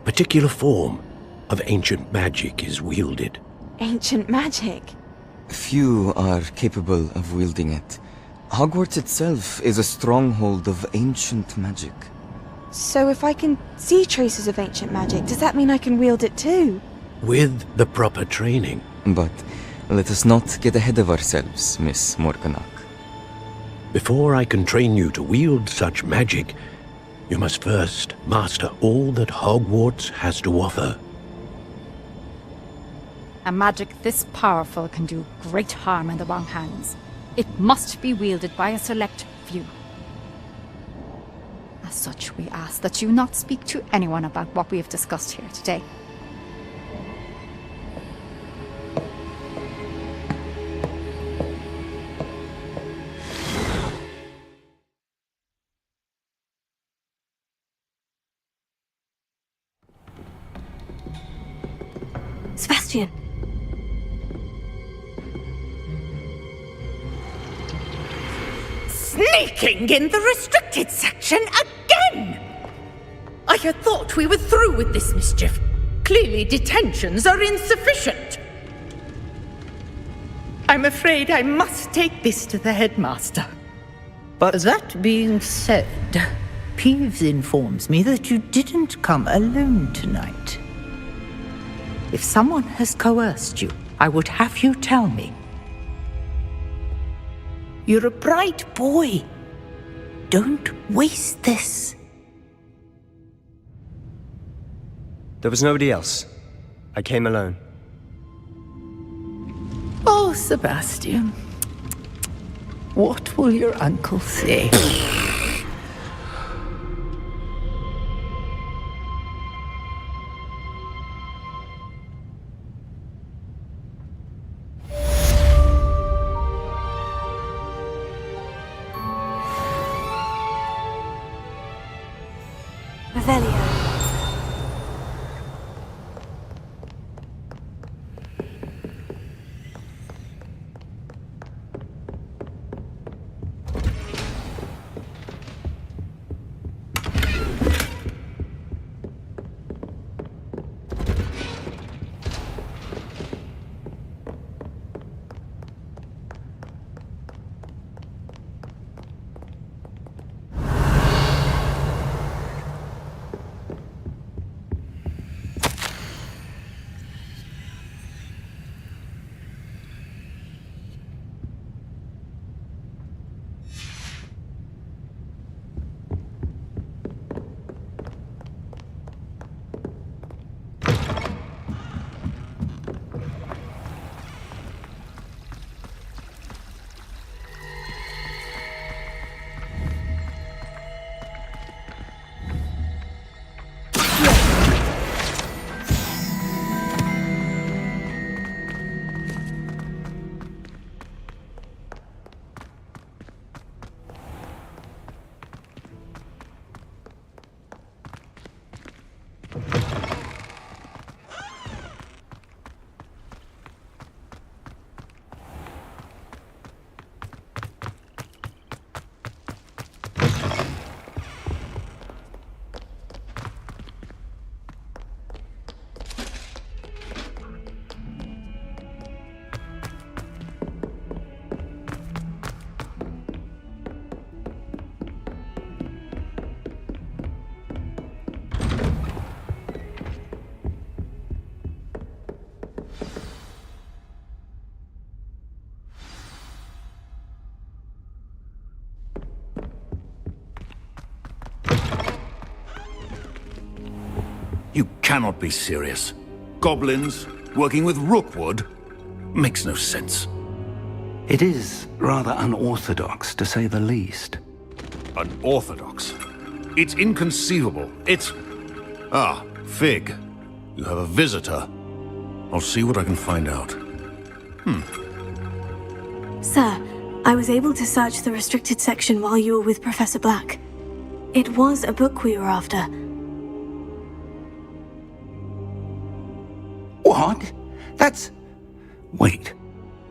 particular form of ancient magic is wielded. Ancient magic? Few are capable of wielding it. Hogwarts itself is a stronghold of ancient magic. So if I can see traces of ancient magic, does that mean I can wield it too? With the proper training. But let us not get ahead of ourselves, Miss Morganach. Before I can train you to wield such magic, you must first master all that Hogwarts has to offer. A magic this powerful can do great harm in the wrong hands. It must be wielded by a select few. As such, we ask that you not speak to anyone about what we have discussed here today. Sebastian! Sneaking in the restricted section again! I had thought we were through with this mischief. Clearly detentions are insufficient. I'm afraid I must take this to the headmaster. But that being said, Peeves informs me that you didn't come alone tonight. If someone has coerced you, I would have you tell me. You're a bright boy. Don't waste this. There was nobody else. I came alone. Oh, Sebastian. What will your uncle say? Revelio. You cannot be serious. Goblins working with Rookwood? Makes no sense. It is rather unorthodox, to say the least. Unorthodox? It's inconceivable. It's... Ah, Fig. You have a visitor. I'll see what I can find out. Sir, I was able to search the restricted section while you were with Professor Black. It was a book we were after. What? That's... Wait.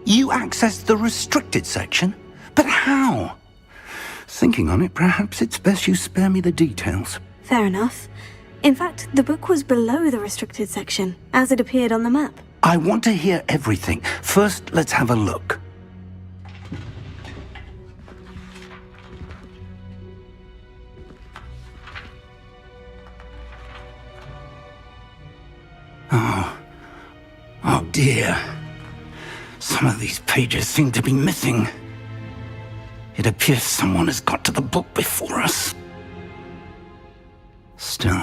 You accessed the restricted section? But how? Thinking on it, perhaps it's best you spare me the details. Fair enough. In fact, the book was below the restricted section, as it appeared on the map. I want to hear everything. First, let's have a look. Oh dear. Some of these pages seem to be missing. It appears someone has got to the book before us. Still,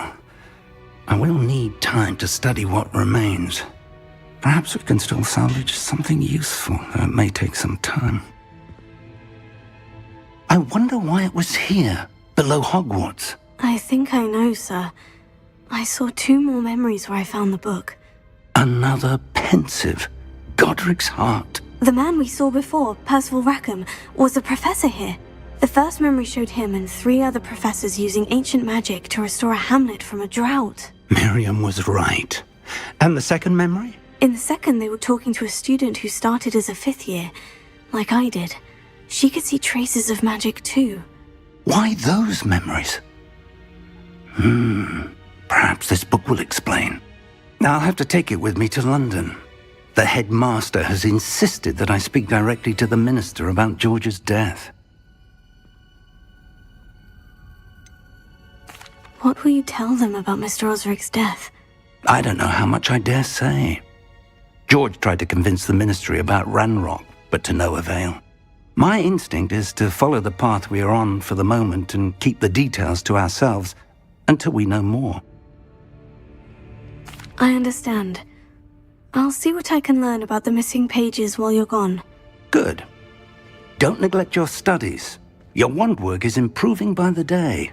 I will need time to study what remains. Perhaps we can still salvage something useful, though it may take some time. I wonder why it was here, below Hogwarts. I think I know, sir. I saw 2 more memories where I found the book. Another pensive. Godric's heart. The man we saw before, Percival Rackham, was a professor here. The first memory showed him and 3 other professors using ancient magic to restore a hamlet from a drought. Miriam was right. And the second memory? In the second, they were talking to a student who started as a 5th year, like I did. She could see traces of magic too. Why those memories? Perhaps this book will explain. I'll have to take it with me to London. The headmaster has insisted that I speak directly to the minister about George's death. What will you tell them about Mr. Osric's death? I don't know how much I dare say. George tried to convince the ministry about Ranrock, but to no avail. My instinct is to follow the path we are on for the moment and keep the details to ourselves until we know more. I understand. I'll see what I can learn about the missing pages while you're gone. Good. Don't neglect your studies. Your wand work is improving by the day.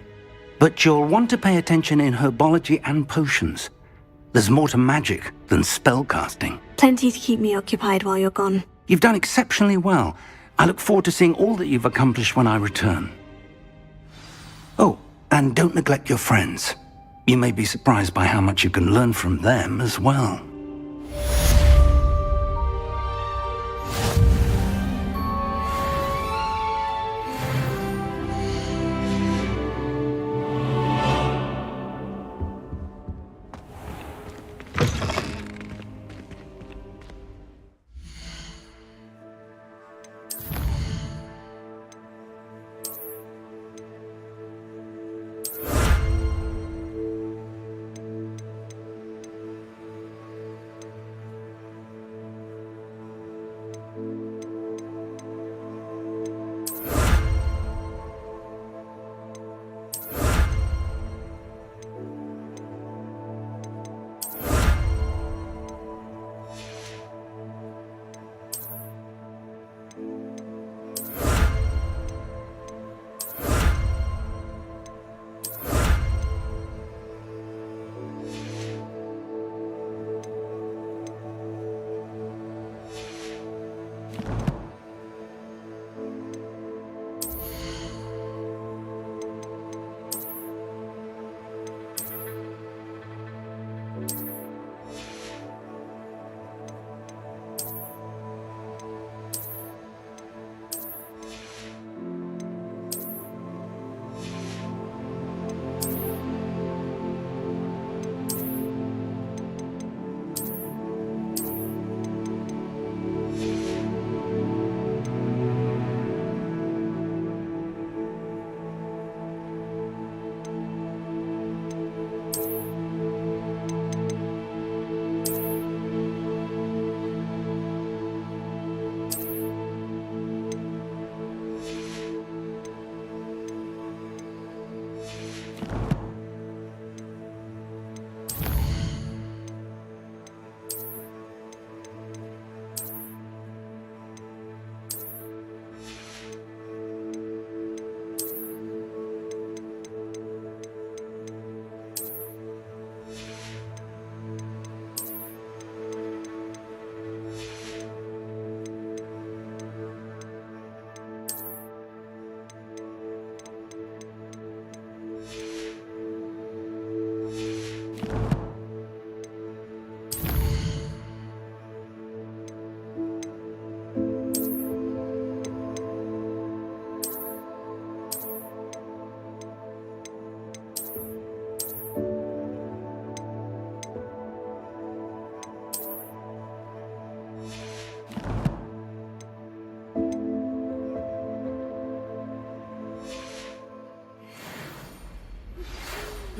But you'll want to pay attention in herbology and potions. There's more to magic than spellcasting. Plenty to keep me occupied while you're gone. You've done exceptionally well. I look forward to seeing all that you've accomplished when I return. Oh, and don't neglect your friends. You may be surprised by how much you can learn from them as well.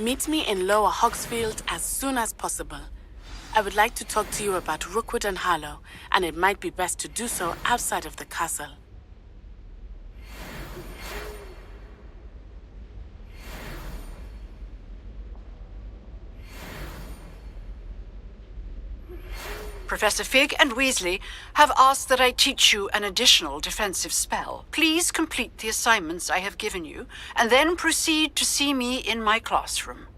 Meet me in Lower Hogsfield as soon as possible. I would like to talk to you about Rookwood and Harlow, and it might be best to do so outside of the castle. Professor Fig and Weasley have asked that I teach you an additional defensive spell. Please complete the assignments I have given you, and then proceed to see me in my classroom.